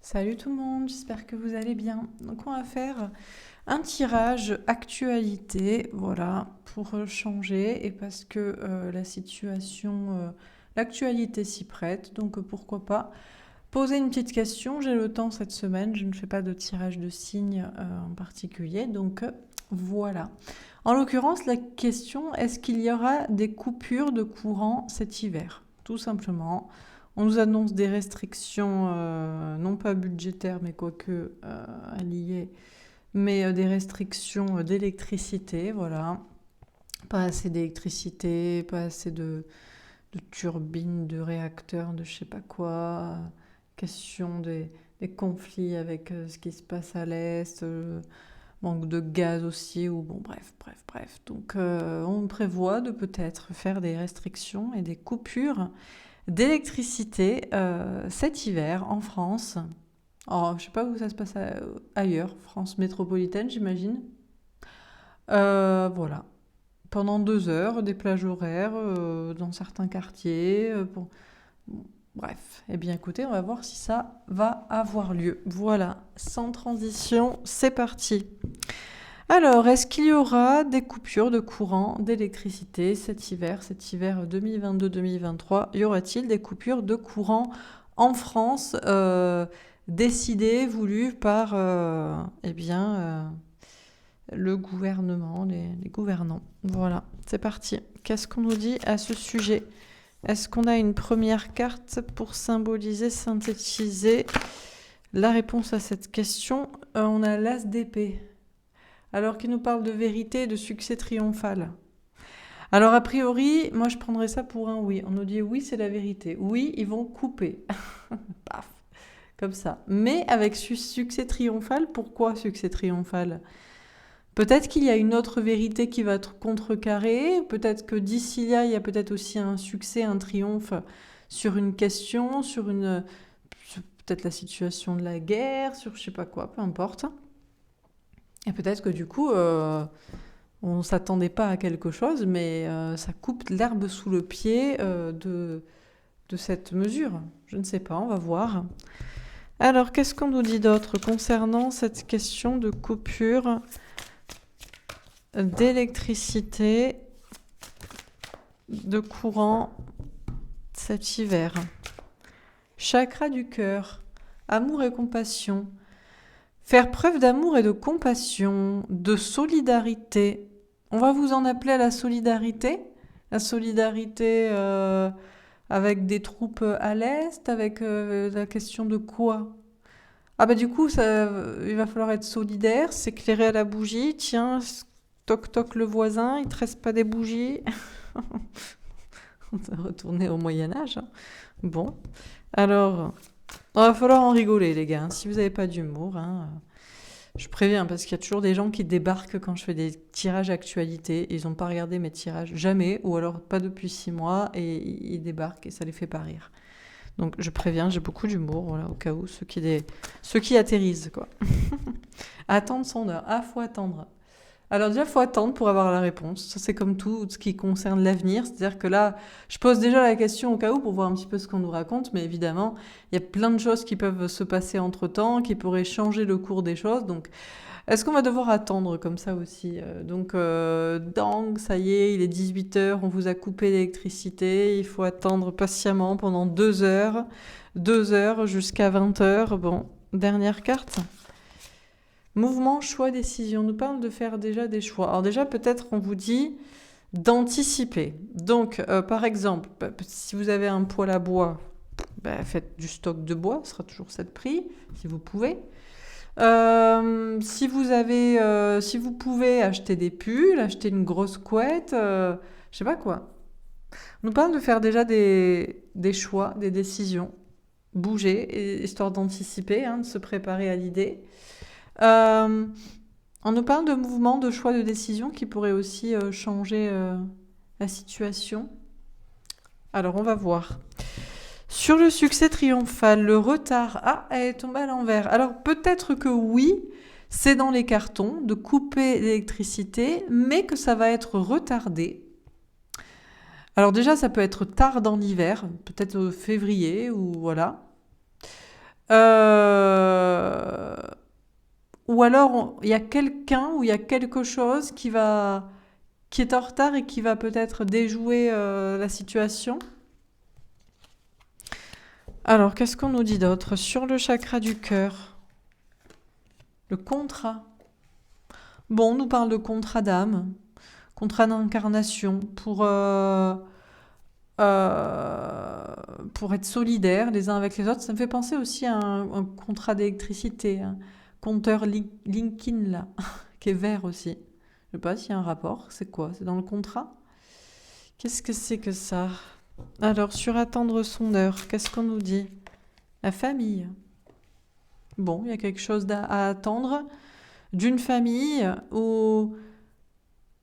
Salut tout le monde, j'espère que vous allez bien. Donc on va faire un tirage actualité, voilà, pour changer et parce que l'actualité s'y prête, donc pourquoi pas poser une petite question. J'ai le temps cette semaine, je ne fais pas de tirage de signes en particulier, donc voilà. En l'occurrence, la question, est-ce qu'il y aura des coupures de courant cet hiver? Tout simplement. On nous annonce des restrictions, non pas budgétaires, mais quoique liées, mais des restrictions d'électricité, voilà. Pas assez d'électricité, pas assez de turbines, de réacteurs, de je sais pas quoi. Question des conflits avec ce qui se passe à l'Est, manque de gaz aussi, ou bon, bref. Donc on prévoit de peut-être faire des restrictions et des coupures d'électricité cet hiver en France. Alors, je sais pas où ça se passe ailleurs, France métropolitaine, j'imagine. Voilà. Pendant 2 heures, des plages horaires dans certains quartiers. Bref. Eh bien, écoutez, on va voir si ça va avoir lieu. Voilà. Sans transition, c'est parti. Alors, est-ce qu'il y aura des coupures de courant d'électricité cet hiver 2022-2023? Y aura-t-il des coupures de courant en France décidées, voulues par le gouvernement, les gouvernants? Voilà, c'est parti. Qu'est-ce qu'on nous dit à ce sujet? Est-ce qu'on a une première carte pour symboliser, synthétiser la réponse à cette question? On a l'as d'épée. Alors qu'il nous parle de vérité et de succès triomphal. Alors a priori, moi je prendrais ça pour un oui. On nous dit oui, c'est la vérité. Oui, ils vont couper. Paf, comme ça. Mais avec succès triomphal, pourquoi succès triomphal? Peut-être qu'il y a une autre vérité qui va être contrecarrée. Peut-être que d'ici là, il y a peut-être aussi un succès, un triomphe sur une question, sur peut-être la situation de la guerre, sur je sais pas quoi, peu importe. Et peut-être que du coup, on ne s'attendait pas à quelque chose, mais ça coupe l'herbe sous le pied de cette mesure. Je ne sais pas, on va voir. Alors, qu'est-ce qu'on nous dit d'autre concernant cette question de coupure d'électricité, de courant cet hiver? Chakra du cœur, amour et compassion. Faire preuve d'amour et de compassion, de solidarité. On va vous en appeler à la solidarité. La solidarité avec des troupes à l'Est, avec la question de quoi? Ah bah du coup, il va falloir être solidaire, s'éclairer à la bougie. Tiens, toc toc le voisin, il te reste pas des bougies? On va retourner au Moyen-Âge. Hein. Bon, alors, il va falloir en rigoler les gars. Si vous n'avez pas d'humour, hein, je préviens parce qu'il y a toujours des gens qui débarquent quand je fais des tirages actualité. Ils n'ont pas regardé mes tirages, jamais, ou alors pas depuis 6 mois, et ils débarquent et ça les fait pas rire. Donc je préviens, j'ai beaucoup d'humour, voilà, au cas où ceux qui atterrissent, quoi. Attendre son heure. Ah, faut attendre. Alors déjà, faut attendre pour avoir la réponse. Ça, c'est comme tout ce qui concerne l'avenir. C'est-à-dire que là, je pose déjà la question au cas où pour voir un petit peu ce qu'on nous raconte. Mais évidemment, il y a plein de choses qui peuvent se passer entre-temps, qui pourraient changer le cours des choses. Donc, est-ce qu'on va devoir attendre comme ça aussi? Donc, ça y est, il est 18 heures, on vous a coupé l'électricité. Il faut attendre patiemment pendant 2 heures. 2 heures jusqu'à 20 heures. Bon, dernière carte. Mouvement, choix, décision. On nous parle de faire déjà des choix. Alors déjà, peut-être on vous dit d'anticiper. Donc, par exemple, si vous avez un poêle à bois, faites du stock de bois, ce sera toujours ça de prix, si vous pouvez. Si vous pouvez acheter des pulls, acheter une grosse couette, je sais pas quoi. On nous parle de faire déjà des choix, des décisions, bouger, histoire d'anticiper, hein, de se préparer à l'idée. On nous parle de mouvements, de choix de décision qui pourraient aussi changer la situation. Alors, on va voir. Sur le succès triomphal, le retard. Ah, elle est tombée à l'envers. Alors, peut-être que oui, c'est dans les cartons de couper l'électricité, mais que ça va être retardé. Alors déjà, ça peut être tard dans l'hiver, peut-être février ou voilà. ou alors il y a quelqu'un ou il y a quelque chose qui est en retard et qui va peut-être déjouer la situation. Alors, qu'est-ce qu'on nous dit d'autre sur le chakra du cœur? Le contrat. Bon, on nous parle de contrat d'âme, contrat d'incarnation pour être solidaires les uns avec les autres. Ça me fait penser aussi à un contrat d'électricité, un compteur Linkin là, qui est vert aussi. Je sais pas s'il y a un rapport. C'est quoi? C'est dans le contrat? Qu'est-ce que c'est que ça? Alors, sur attendre son heure, qu'est-ce qu'on nous dit? La famille. Bon, il y a quelque chose à attendre d'une famille ou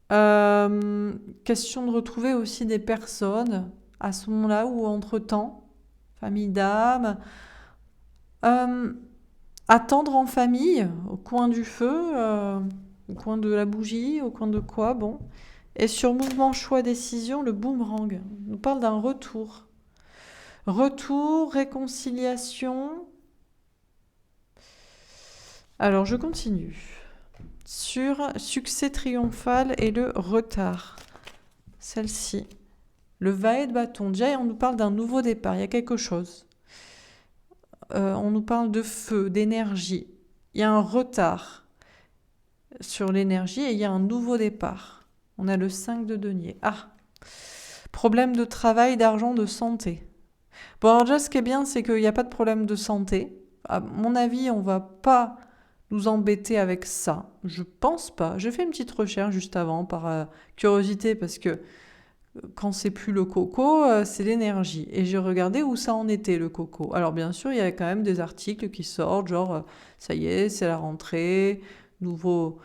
question de retrouver aussi des personnes à ce moment-là ou entre-temps, famille d'âme. Attendre en famille, au coin du feu, au coin de la bougie, au coin de quoi, bon. Et sur mouvement, choix, décision, le boomerang. On nous parle d'un retour. Retour, réconciliation. Alors, je continue. Sur succès triomphal et le retard. Celle-ci. Le valet de bâton. Déjà, on nous parle d'un nouveau départ. Il y a quelque chose. On nous parle de feu, d'énergie. Il y a un retard sur l'énergie et il y a un nouveau départ. On a le 5 de denier. Ah, problème de travail, d'argent, de santé. Bon, alors déjà, ce qui est bien, c'est qu'il n'y a pas de problème de santé. À mon avis, on va pas nous embêter avec ça. Je pense pas. J'ai fait une petite recherche juste avant par curiosité parce que quand c'est plus le coco, c'est l'énergie. Et j'ai regardé où ça en était, le coco. Alors bien sûr, il y a quand même des articles qui sortent, genre, ça y est, c'est la rentrée, nouveau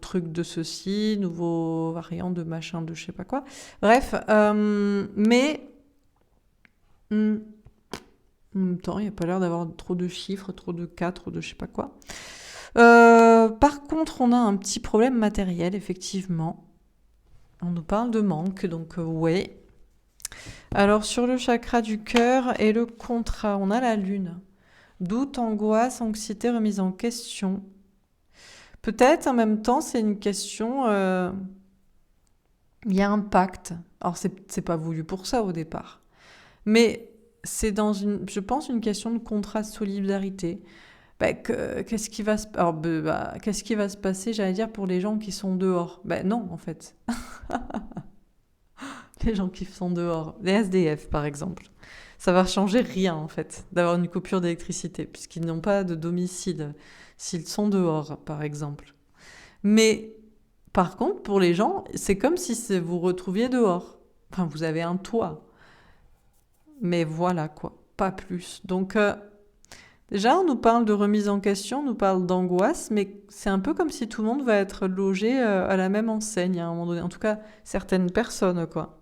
truc de ceci, nouveau variant de machin, de je sais pas quoi. Bref, mais en même temps, il n'y a pas l'air d'avoir trop de chiffres, trop de cas, trop de je sais pas quoi. Par contre, on a un petit problème matériel, effectivement. On nous parle de manque, donc ouais. Alors, sur le chakra du cœur et le contrat, on a la lune. Doute, angoisse, anxiété, remise en question. Peut-être, en même temps, c'est une question... il y a un pacte. Alors, c'est pas voulu pour ça, au départ. Mais c'est je pense, une question de contrat de solidarité. Qu'est-ce qui va qu'est-ce qui va se passer, j'allais dire, pour les gens qui sont dehors? Non, en fait. Les gens qui sont dehors, les SDF par exemple. Ça va changer rien en fait, d'avoir une coupure d'électricité, puisqu'ils n'ont pas de domicile, s'ils sont dehors par exemple. Mais par contre, pour les gens, c'est comme si vous retrouviez dehors. Enfin, vous avez un toit. Mais voilà quoi, pas plus. Donc... déjà, on nous parle de remise en question, on nous parle d'angoisse, mais c'est un peu comme si tout le monde va être logé à la même enseigne à un moment donné. En tout cas, certaines personnes, quoi.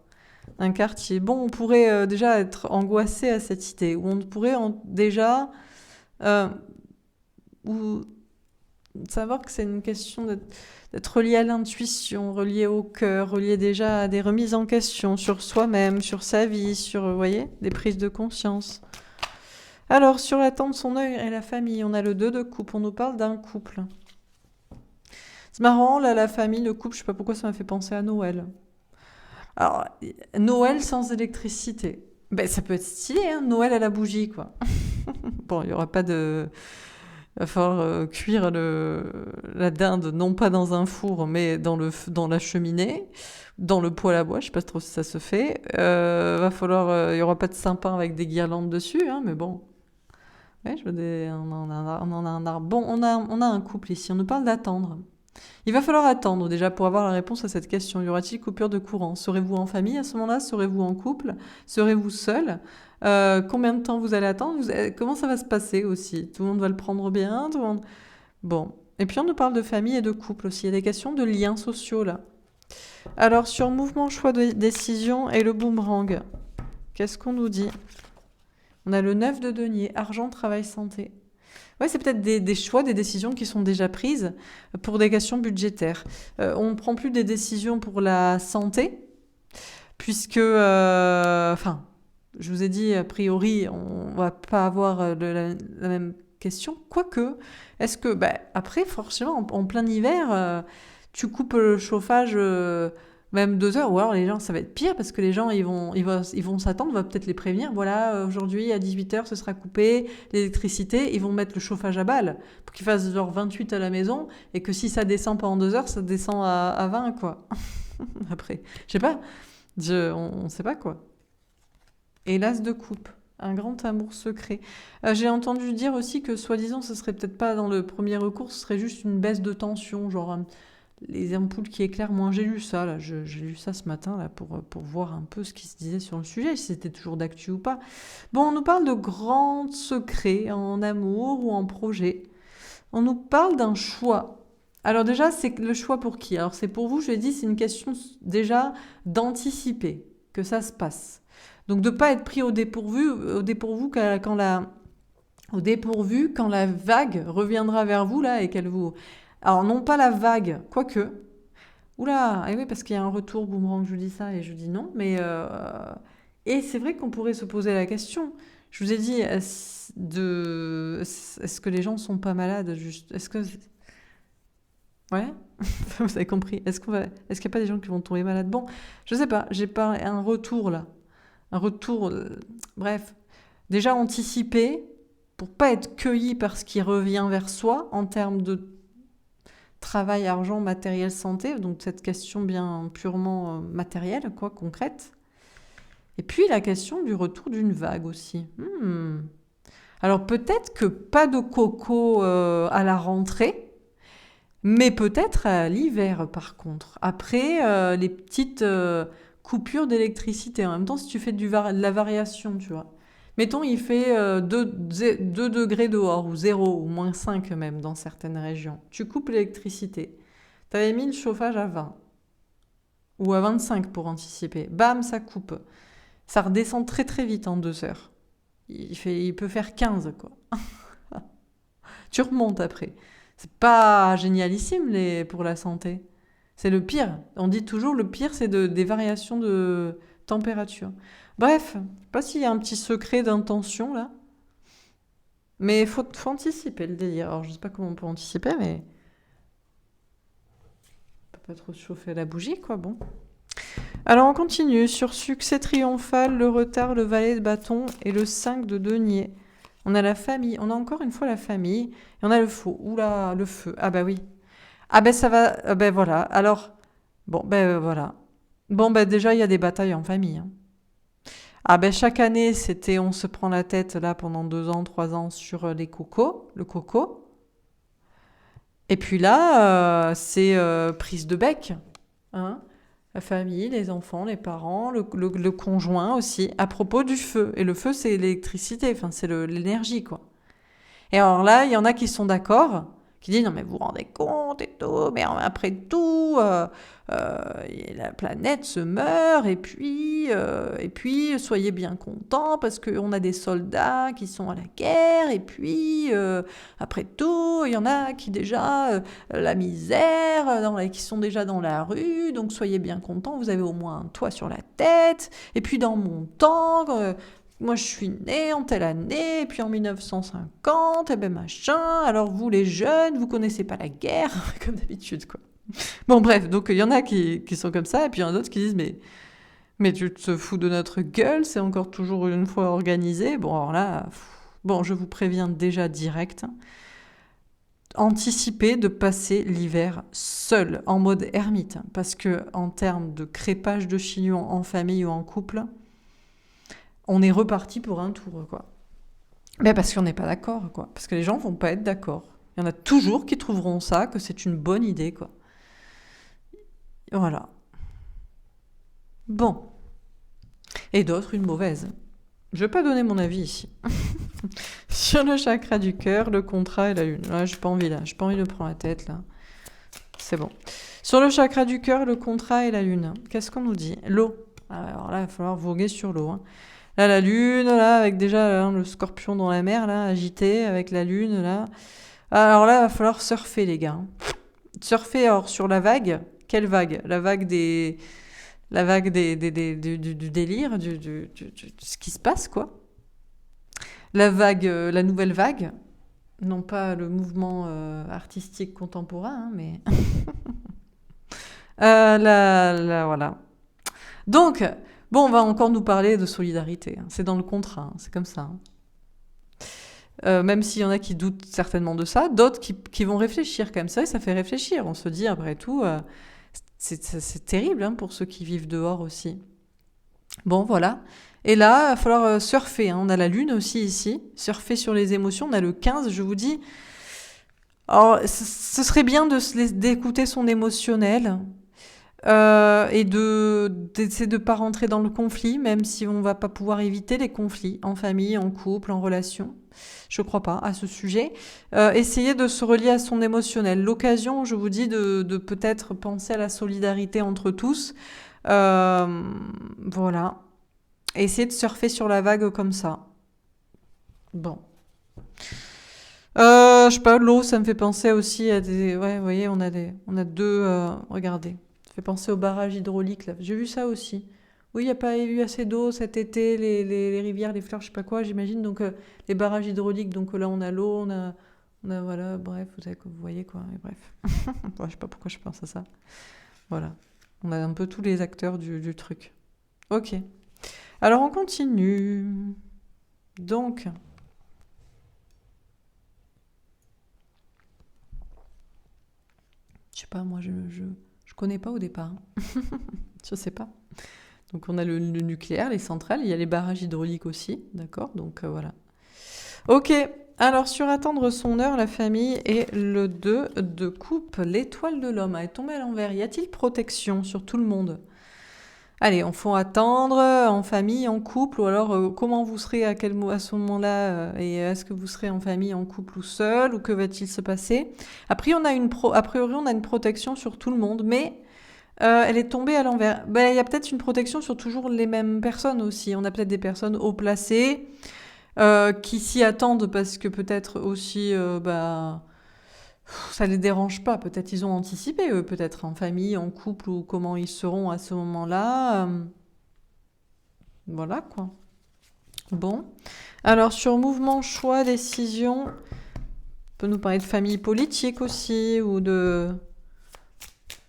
Un quartier. Bon, on pourrait déjà être angoissé à cette idée, ou on pourrait déjà ou savoir que c'est une question d'être relié à l'intuition, relié au cœur, relié déjà à des remises en question sur soi-même, sur sa vie, sur, vous voyez, des prises de conscience. Alors, sur l'attente de son œil et la famille, on a le 2 de coupe. On nous parle d'un couple. C'est marrant, là, la famille, le couple, je sais pas pourquoi ça m'a fait penser à Noël. Alors, Noël sans électricité. Ça peut être stylé, hein, Noël à la bougie, quoi. Bon, il n'y aura pas de... Il va falloir cuire la dinde, non pas dans un four, mais dans la cheminée, dans le poêle à bois, je sais pas trop si ça se fait. Va falloir... il n'y aura pas de sapin avec des guirlandes dessus, hein, mais bon... Ouais, on en a un arbre. Bon, on a un couple ici. On nous parle d'attendre. Il va falloir attendre déjà pour avoir la réponse à cette question. Y aura-t-il coupure de courant? Serez-vous en famille à ce moment-là? Serez-vous en couple? Serez-vous seul? Combien de temps vous allez attendre? Comment ça va se passer aussi? Tout le monde va le prendre bien? Tout le monde... Bon. Et puis on nous parle de famille et de couple aussi. Il y a des questions de liens sociaux là. Alors sur mouvement, choix de décision et le boomerang, qu'est-ce qu'on nous dit? On a le 9 de denier, argent, travail, santé. Ouais, c'est peut-être des choix, des décisions qui sont déjà prises pour des questions budgétaires. On ne prend plus des décisions pour la santé, puisque, je vous ai dit, a priori, on ne va pas avoir la même question. Quoique, est-ce que, après, forcément, en plein hiver, tu coupes le chauffage même 2 heures, ou alors les gens, ça va être pire parce que les gens, ils vont s'attendre, on va peut-être les prévenir. Voilà, aujourd'hui à 18 heures, ce sera coupé l'électricité. Ils vont mettre le chauffage à balle pour qu'il fasse genre 28 à la maison et que si ça descend pendant 2 heures, ça descend à 20, quoi. Après, je sais pas, on sait pas quoi. Et l'as de coupe, un grand amour secret. J'ai entendu dire aussi que soi-disant, ce serait peut-être pas dans le premier recours, ce serait juste une baisse de tension, genre les ampoules qui éclairent moins. J'ai lu ça, là, j'ai lu ça ce matin là, pour voir un peu ce qui se disait sur le sujet, si c'était toujours d'actu ou pas. Bon, on nous parle de grands secrets en amour ou en projet. On nous parle d'un choix. Alors déjà, c'est le choix pour qui? Alors c'est pour vous, je l'ai dit, c'est une question déjà d'anticiper que ça se passe. Donc de ne pas être pris au dépourvu quand la vague reviendra vers vous là et qu'elle vous... Alors non pas la vague, quoique. Oula, et oui, parce qu'il y a un retour boomerang, je dis ça et je dis non, mais... Et c'est vrai qu'on pourrait se poser la question. Je vous ai dit, est-ce que les gens sont pas malades juste? Est-ce que... Ouais, vous avez compris. Est-ce qu'il n'y a pas des gens qui vont tomber malades? Bon, je sais pas, j'ai pas un retour là. Un retour, bref. Déjà anticiper pour pas être cueilli par ce qui revient vers soi en termes de travail, argent, matériel, santé. Donc cette question bien purement matérielle, quoi, concrète. Et puis la question du retour d'une vague aussi. Alors peut-être que pas de coco à la rentrée. Mais peut-être à l'hiver, par contre. Après, les petites coupures d'électricité. En même temps, si tu fais de la variation, tu vois. Mettons, il fait 2 degrés dehors, ou 0, ou -5 même, dans certaines régions. Tu coupes l'électricité. Tu avais mis le chauffage à 20, ou à 25 pour anticiper. Bam, ça coupe. Ça redescend très très vite en 2 heures. Il peut faire 15, quoi. Tu remontes après. C'est pas génialissime pour la santé. C'est le pire. On dit toujours le pire, c'est des variations de température. Bref, je sais pas s'il y a un petit secret d'intention là. Mais il faut anticiper le délire. Alors je sais pas comment on peut anticiper, mais on peut pas trop se chauffer la bougie, quoi. Bon. Alors on continue sur succès triomphal, le retard, le valet de bâton et le 5 de denier. On a la famille, on a encore une fois la famille, et on a le faux. Oula, le feu. Ah bah oui. Ah ben ça va, ah ben voilà. Alors, bon, voilà. Bon, déjà, il y a des batailles en famille, hein. Ah ben chaque année, on se prend la tête là pendant 2 ans, 3 ans sur le coco. Et puis là, c'est prise de bec, hein. La famille, les enfants, les parents, le conjoint aussi, à propos du feu. Et le feu, c'est l'électricité, enfin, c'est l'énergie, quoi. Et alors là, il y en a qui sont d'accord, qui disent non mais vous vous rendez compte et tout, mais après tout, la planète se meurt et puis soyez bien contents parce qu'on a des soldats qui sont à la guerre et puis après tout, il y en a qui déjà la misère, qui sont déjà dans la rue, donc soyez bien contents, vous avez au moins un toit sur la tête. Et puis dans mon temps, moi, je suis née en telle année, et puis en 1950, et ben machin. Alors vous, les jeunes, vous connaissez pas la guerre, comme d'habitude, quoi. Bon, bref, donc il y en a qui sont comme ça, et puis il y en a d'autres qui disent, mais tu te fous de notre gueule, c'est encore toujours une fois organisé. Bon, alors là, bon, je vous préviens déjà direct. Anticipez de passer l'hiver seul, en mode ermite, parce que en termes de crépage de chignon en famille ou en couple, on est reparti pour un tour, quoi. Mais parce qu'on n'est pas d'accord, quoi. Parce que les gens vont pas être d'accord. Il y en a toujours qui trouveront ça, que c'est une bonne idée, quoi. Voilà. Bon. Et d'autres, une mauvaise. Je vais pas donner mon avis ici. Sur le chakra du cœur, le contrat et la lune. Là, j'ai pas envie, là. J'ai pas envie de prendre la tête, là. C'est bon. Sur le chakra du cœur, le contrat et la lune. Qu'est-ce qu'on nous dit? L'eau. Alors là, il va falloir voguer sur l'eau, hein. Là, la lune, là, avec déjà le scorpion dans la mer, là, agité, avec la lune, là. Alors là, il va falloir surfer, les gars. Surfer, alors, sur la vague. Quelle vague? La vague du délire, de ce qui se passe, quoi. La nouvelle vague. Non pas le mouvement artistique contemporain, hein, mais voilà. Donc, bon, on va encore nous parler de solidarité, hein. C'est dans le contrat, hein, c'est comme ça, hein. Même s'il y en a qui doutent certainement de ça, d'autres qui vont réfléchir quand même. Ça fait réfléchir. On se dit, après tout, c'est terrible, hein, pour ceux qui vivent dehors aussi. Bon, voilà. Et là, il va falloir surfer, hein. On a la lune aussi ici. Surfer sur les émotions. On a le 15, je vous dis. Alors, ce serait bien d'écouter son émotionnel. Et d'essayer de ne pas rentrer dans le conflit, même si on ne va pas pouvoir éviter les conflits en famille, en couple, en relation. Je ne crois pas à ce sujet. Essayer de se relier à son émotionnel. L'occasion, je vous dis, de peut-être penser à la solidarité entre tous. Voilà. Essayer de surfer sur la vague comme ça. Bon. Je sais pas, l'eau, ça me fait penser aussi à des... Ouais, vous voyez, on a deux... regardez. Ça fait penser aux barrages hydrauliques, là. J'ai vu ça aussi. Oui, il n'y a pas eu assez d'eau cet été, les rivières, les fleurs, je sais pas quoi, j'imagine. Donc, les barrages hydrauliques, donc là, on a l'eau, voilà, bref, vous voyez quoi, et bref. Ouais, je sais pas pourquoi je pense à ça. Voilà. On a un peu tous les acteurs du truc. Ok. Alors, on continue. Donc... Je sais pas, moi, je connais pas au départ, hein. Je sais pas. Donc, on a le nucléaire, les centrales, il y a les barrages hydrauliques aussi, d'accord? Donc, voilà. Ok, alors, sur attendre son heure, la famille et le 2 de coupe, l'étoile de l'homme est tombée à l'envers. Y a-t-il protection sur tout le monde? Allez, on faut attendre en famille, en couple, ou alors comment vous serez à ce moment-là, et est-ce que vous serez en famille, en couple ou seul, ou que va-t-il se passer? A priori, on a une protection sur tout le monde, mais elle est tombée à l'envers. Ben, il y a peut-être une protection sur toujours les mêmes personnes aussi. On a peut-être des personnes haut placées qui s'y attendent parce que peut-être aussi, ça les dérange pas. Peut-être ils ont anticipé, eux, peut-être en famille, en couple, ou comment ils seront à ce moment-là. Voilà, quoi. Bon. Alors, sur mouvement, choix, décision, on peut nous parler de famille politique aussi, ou de...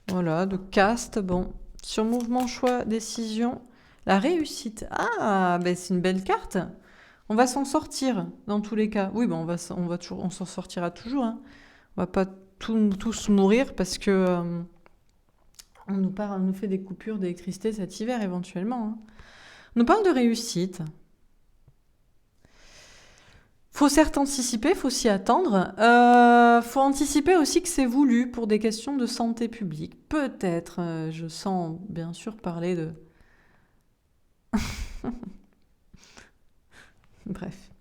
Voilà, de caste. Bon. Sur mouvement, choix, décision, la réussite. Ah, ben c'est une belle carte. On va s'en sortir, dans tous les cas. Oui, ben on s'en sortira toujours, hein. On va pas tous mourir parce que on nous fait des coupures d'électricité cet hiver éventuellement, hein. On nous parle de réussite. Faut certes anticiper, faut s'y attendre. Faut anticiper aussi que c'est voulu pour des questions de santé publique. Peut-être, je sens bien sûr parler de... Bref,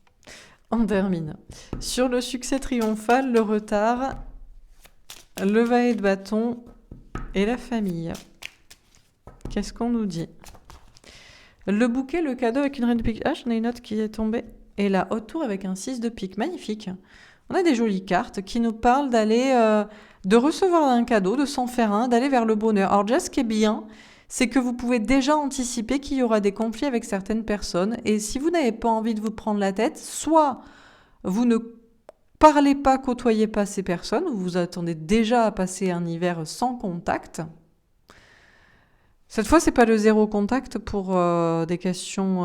on termine. Sur le succès triomphal, le retard, le valet de bâton et la famille. Qu'est-ce qu'on nous dit? Le bouquet, le cadeau avec une reine de pique. Ah, j'en ai une autre qui est tombée. Et la haute tour avec un 6 de pique. Magnifique. On a des jolies cartes qui nous parlent de recevoir un cadeau, de s'en faire un, d'aller vers le bonheur. Alors déjà, ce qui est bien, c'est que vous pouvez déjà anticiper qu'il y aura des conflits avec certaines personnes. Et si vous n'avez pas envie de vous prendre la tête, soit vous ne parlez pas, côtoyez pas ces personnes, ou vous attendez déjà à passer un hiver sans contact. Cette fois, c'est pas le zéro contact pour des questions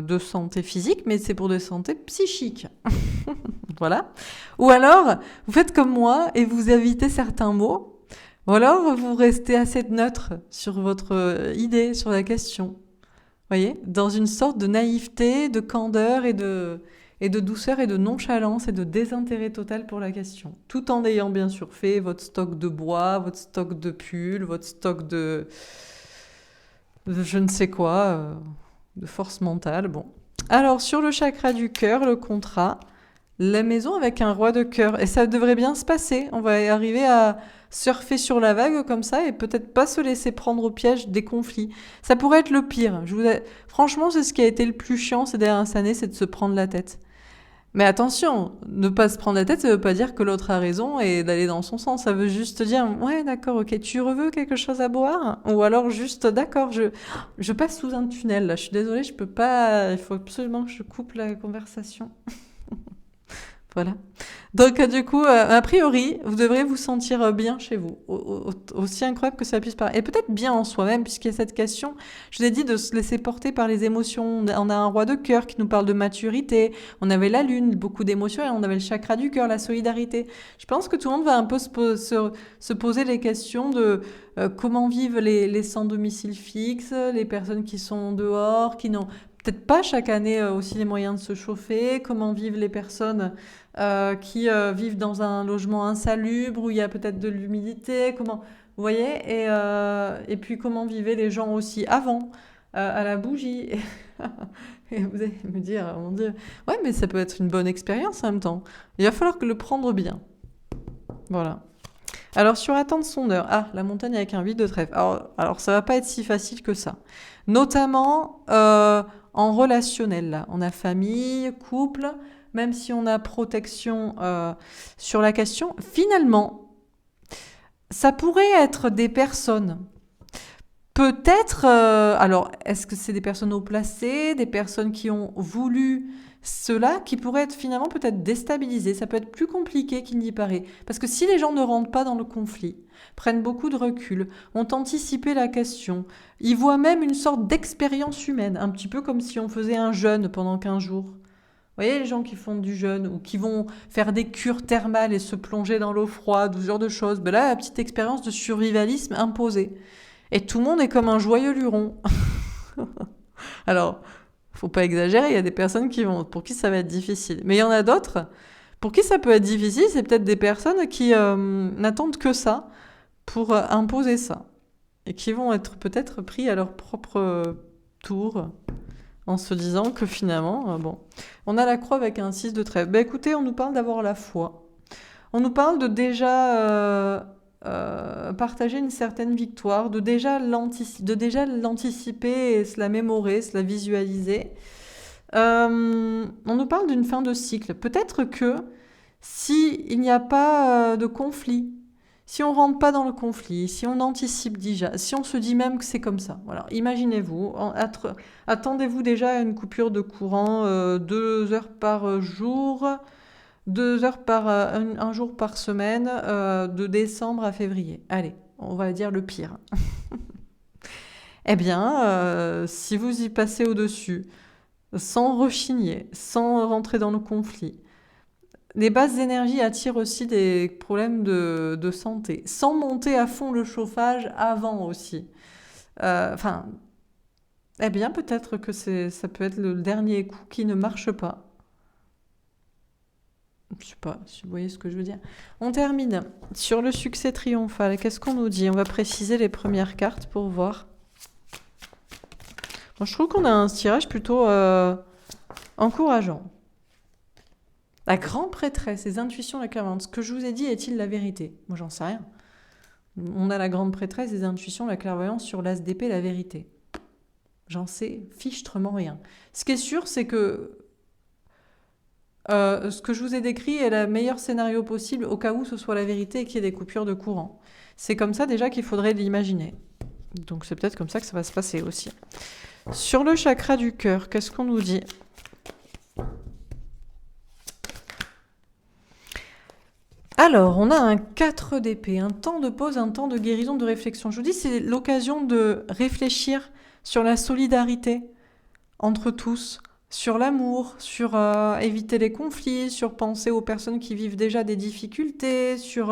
de santé physique, mais c'est pour des santé psychique. Voilà. Ou alors, vous faites comme moi et vous évitez certains mots. Ou alors, vous restez assez neutre sur votre idée, sur la question. Vous voyez, dans une sorte de naïveté, de candeur et de douceur et de nonchalance et de désintérêt total pour la question. Tout en ayant bien sûr fait votre stock de bois, votre stock de pulls, votre stock de je ne sais quoi, de force mentale. Bon. Alors, sur le chakra du cœur, le contrat, la maison avec un roi de cœur. Et ça devrait bien se passer. On va arriver à surfer sur la vague comme ça et peut-être pas se laisser prendre au piège des conflits. Ça pourrait être le pire. Franchement, c'est ce qui a été le plus chiant ces dernières années, c'est de se prendre la tête. Mais attention, ne pas se prendre la tête, ça veut pas dire que l'autre a raison et d'aller dans son sens. Ça veut juste dire, ouais, d'accord, ok, tu veux quelque chose à boire? Ou alors juste, d'accord, je passe sous un tunnel, là, je suis désolée, je peux pas, il faut absolument que je coupe la conversation. Voilà. Donc, du coup, a priori, vous devrez vous sentir bien chez vous, aussi incroyable que ça puisse paraître. Et peut-être bien en soi-même, puisqu'il y a cette question, je vous ai dit de se laisser porter par les émotions. On a un roi de cœur qui nous parle de maturité, on avait la lune, beaucoup d'émotions, et on avait le chakra du cœur, la solidarité. Je pense que tout le monde va un peu se poser les questions de comment vivent les sans domicile fixe, les personnes qui sont dehors, qui n'ont peut-être pas chaque année aussi les moyens de se chauffer, comment vivent les personnes qui vivent dans un logement insalubre où il y a peut-être de l'humidité, comment, vous voyez, et puis comment vivaient les gens aussi avant, à la bougie. Et vous allez me dire, mon Dieu, ouais, mais ça peut être une bonne expérience en même temps. Il va falloir que le prendre bien. Voilà. Alors sur attendre son heure, la montagne avec un vide de trèfle. Alors ça va pas être si facile que ça. Notamment en relationnel, là. On a famille, couple, même si on a protection sur la question, finalement, ça pourrait être des personnes. Peut-être, alors, est-ce que c'est des personnes haut placées, des personnes qui ont voulu cela, qui pourraient être finalement peut-être déstabilisées. Ça peut être plus compliqué qu'il n'y paraît. Parce que si les gens ne rentrent pas dans le conflit, prennent beaucoup de recul, ont anticipé la question, ils voient même une sorte d'expérience humaine, un petit peu comme si on faisait un jeûne pendant 15 jours. Vous voyez les gens qui font du jeûne ou qui vont faire des cures thermales et se plonger dans l'eau froide ou ce genre de choses. Ben là, la petite expérience de survivalisme imposée. Et tout le monde est comme un joyeux luron. Alors, faut pas exagérer, il y a des personnes pour qui ça va être difficile. Mais il y en a d'autres pour qui ça peut être difficile, c'est peut-être des personnes qui n'attendent que ça pour imposer ça. Et qui vont être peut-être pris à leur propre tour en se disant que finalement, on a la croix avec un 6 de trèfle. Ben écoutez, on nous parle d'avoir la foi. On nous parle de déjà partager une certaine victoire, de déjà l'anticiper et se la mémorer, se la visualiser. On nous parle d'une fin de cycle. Peut-être que s'il n'y a pas de conflit, si on rentre pas dans le conflit, si on anticipe déjà, si on se dit même que c'est comme ça, voilà, imaginez-vous, attendez-vous déjà à une coupure de courant 2 heures par jour, 2 heures un jour par semaine, de décembre à février. Allez, on va dire le pire. Eh bien, si vous y passez au-dessus, sans rechigner, sans rentrer dans le conflit, les basses énergies attirent aussi des problèmes de santé, sans monter à fond le chauffage avant aussi. Eh bien, peut-être que ça peut être le dernier coup qui ne marche pas. Je sais pas si vous voyez ce que je veux dire. On termine sur le succès triomphal. Qu'est-ce qu'on nous dit? On va préciser les premières cartes pour voir. Bon, je trouve qu'on a un tirage plutôt encourageant. La grande prêtresse, les intuitions, la clairvoyance. Ce que je vous ai dit est-il la vérité? Moi, j'en sais rien. On a la grande prêtresse, les intuitions, la clairvoyance sur l'as d'épée, la vérité. J'en sais fichtrement rien. Ce qui est sûr, c'est que ce que je vous ai décrit est le meilleur scénario possible au cas où ce soit la vérité et qu'il y ait des coupures de courant. C'est comme ça déjà qu'il faudrait l'imaginer. Donc c'est peut-être comme ça que ça va se passer aussi. Sur le chakra du cœur, qu'est-ce qu'on nous dit? Alors, on a un 4 d'épée, un temps de pause, un temps de guérison, de réflexion. Je vous dis, c'est l'occasion de réfléchir sur la solidarité entre tous, sur l'amour, sur éviter les conflits, sur penser aux personnes qui vivent déjà des difficultés, sur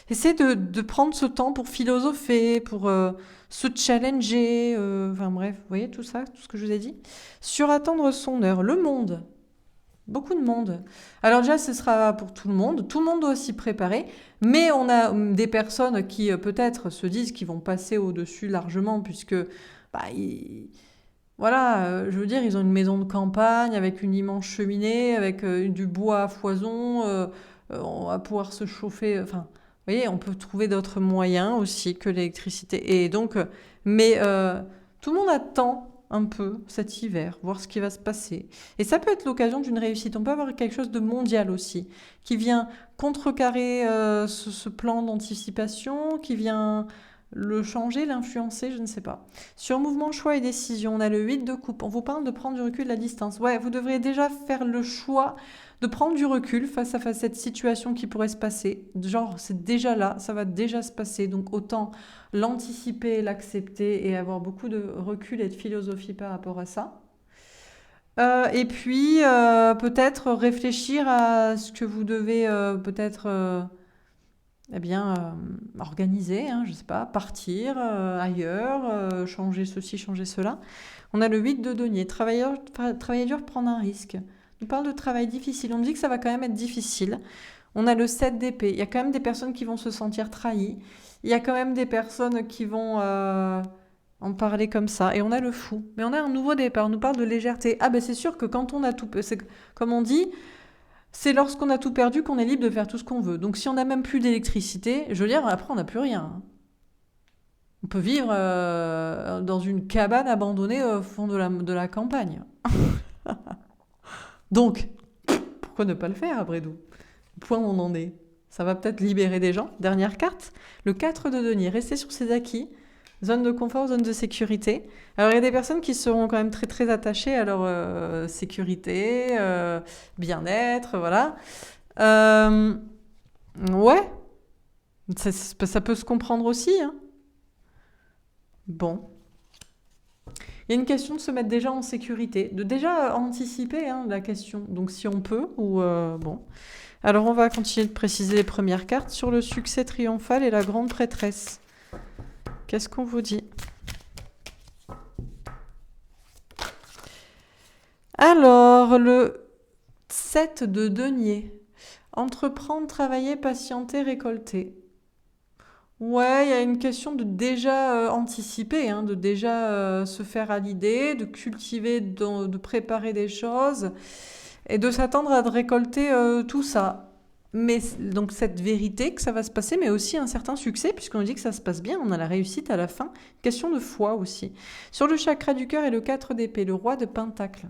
essayer de prendre ce temps pour philosopher, pour se challenger, enfin bref, vous voyez tout ça, tout ce que je vous ai dit. Sur attendre son heure, le monde. Beaucoup de monde. Alors déjà, ce sera pour tout le monde doit s'y préparer, mais on a des personnes qui peut-être se disent qu'ils vont passer au-dessus largement, puisque voilà, je veux dire, ils ont une maison de campagne avec une immense cheminée, avec du bois à foison, on va pouvoir se chauffer, enfin, vous voyez, on peut trouver d'autres moyens aussi que l'électricité. Et donc, mais tout le monde attend un peu cet hiver, voir ce qui va se passer. Et ça peut être l'occasion d'une réussite. On peut avoir quelque chose de mondial aussi, qui vient contrecarrer ce plan d'anticipation, qui vient le changer, l'influencer, je ne sais pas. Sur mouvement, choix et décision, on a le 8 de coupe. On vous parle de prendre du recul, de la distance. Ouais, vous devrez déjà faire le choix de prendre du recul face à cette situation qui pourrait se passer. Genre, c'est déjà là, ça va déjà se passer, donc autant l'anticiper, l'accepter et avoir beaucoup de recul et de philosophie par rapport à ça. Et puis, peut-être réfléchir à ce que vous devez peut-être organiser, hein, je sais pas, partir ailleurs, changer ceci, changer cela. On a le 8 de denier, travailler dur, prendre un risque. On parle de travail difficile, on me dit que ça va quand même être difficile. On a le 7 d'épée, il y a quand même des personnes qui vont se sentir trahies. Il y a quand même des personnes qui vont en parler comme ça. Et on a le fou. Mais on a un nouveau départ, on nous parle de légèreté. Ah ben c'est sûr que quand on a tout... Comme on dit, c'est lorsqu'on a tout perdu qu'on est libre de faire tout ce qu'on veut. Donc si on n'a même plus d'électricité, je veux dire, après on n'a plus rien. On peut vivre dans une cabane abandonnée au fond de la campagne. Donc, pourquoi ne pas le faire après tout? Point où on en est. Ça va peut-être libérer des gens. Dernière carte, le 4 de denier. Rester sur ses acquis. Zone de confort, zone de sécurité. Alors, il y a des personnes qui seront quand même très, très attachées à leur sécurité, bien-être, voilà. Ouais, ça peut se comprendre aussi, hein. Bon. Il y a une question de se mettre déjà en sécurité, de déjà anticiper la question. Donc, si on peut, ou bon. Alors, on va continuer de préciser les premières cartes sur le succès triomphal et la grande prêtresse. Qu'est-ce qu'on vous dit? Alors, le 7 de denier. Entreprendre, travailler, patienter, récolter. Ouais, il y a une question de déjà anticiper, de déjà se faire à l'idée, de cultiver, de préparer des choses et de s'attendre à récolter tout ça. Mais donc cette vérité que ça va se passer, mais aussi un certain succès, puisqu'on dit que ça se passe bien, on a la réussite à la fin. Question de foi aussi. Sur le chakra du cœur et le 4 d'épée, le roi de pentacle.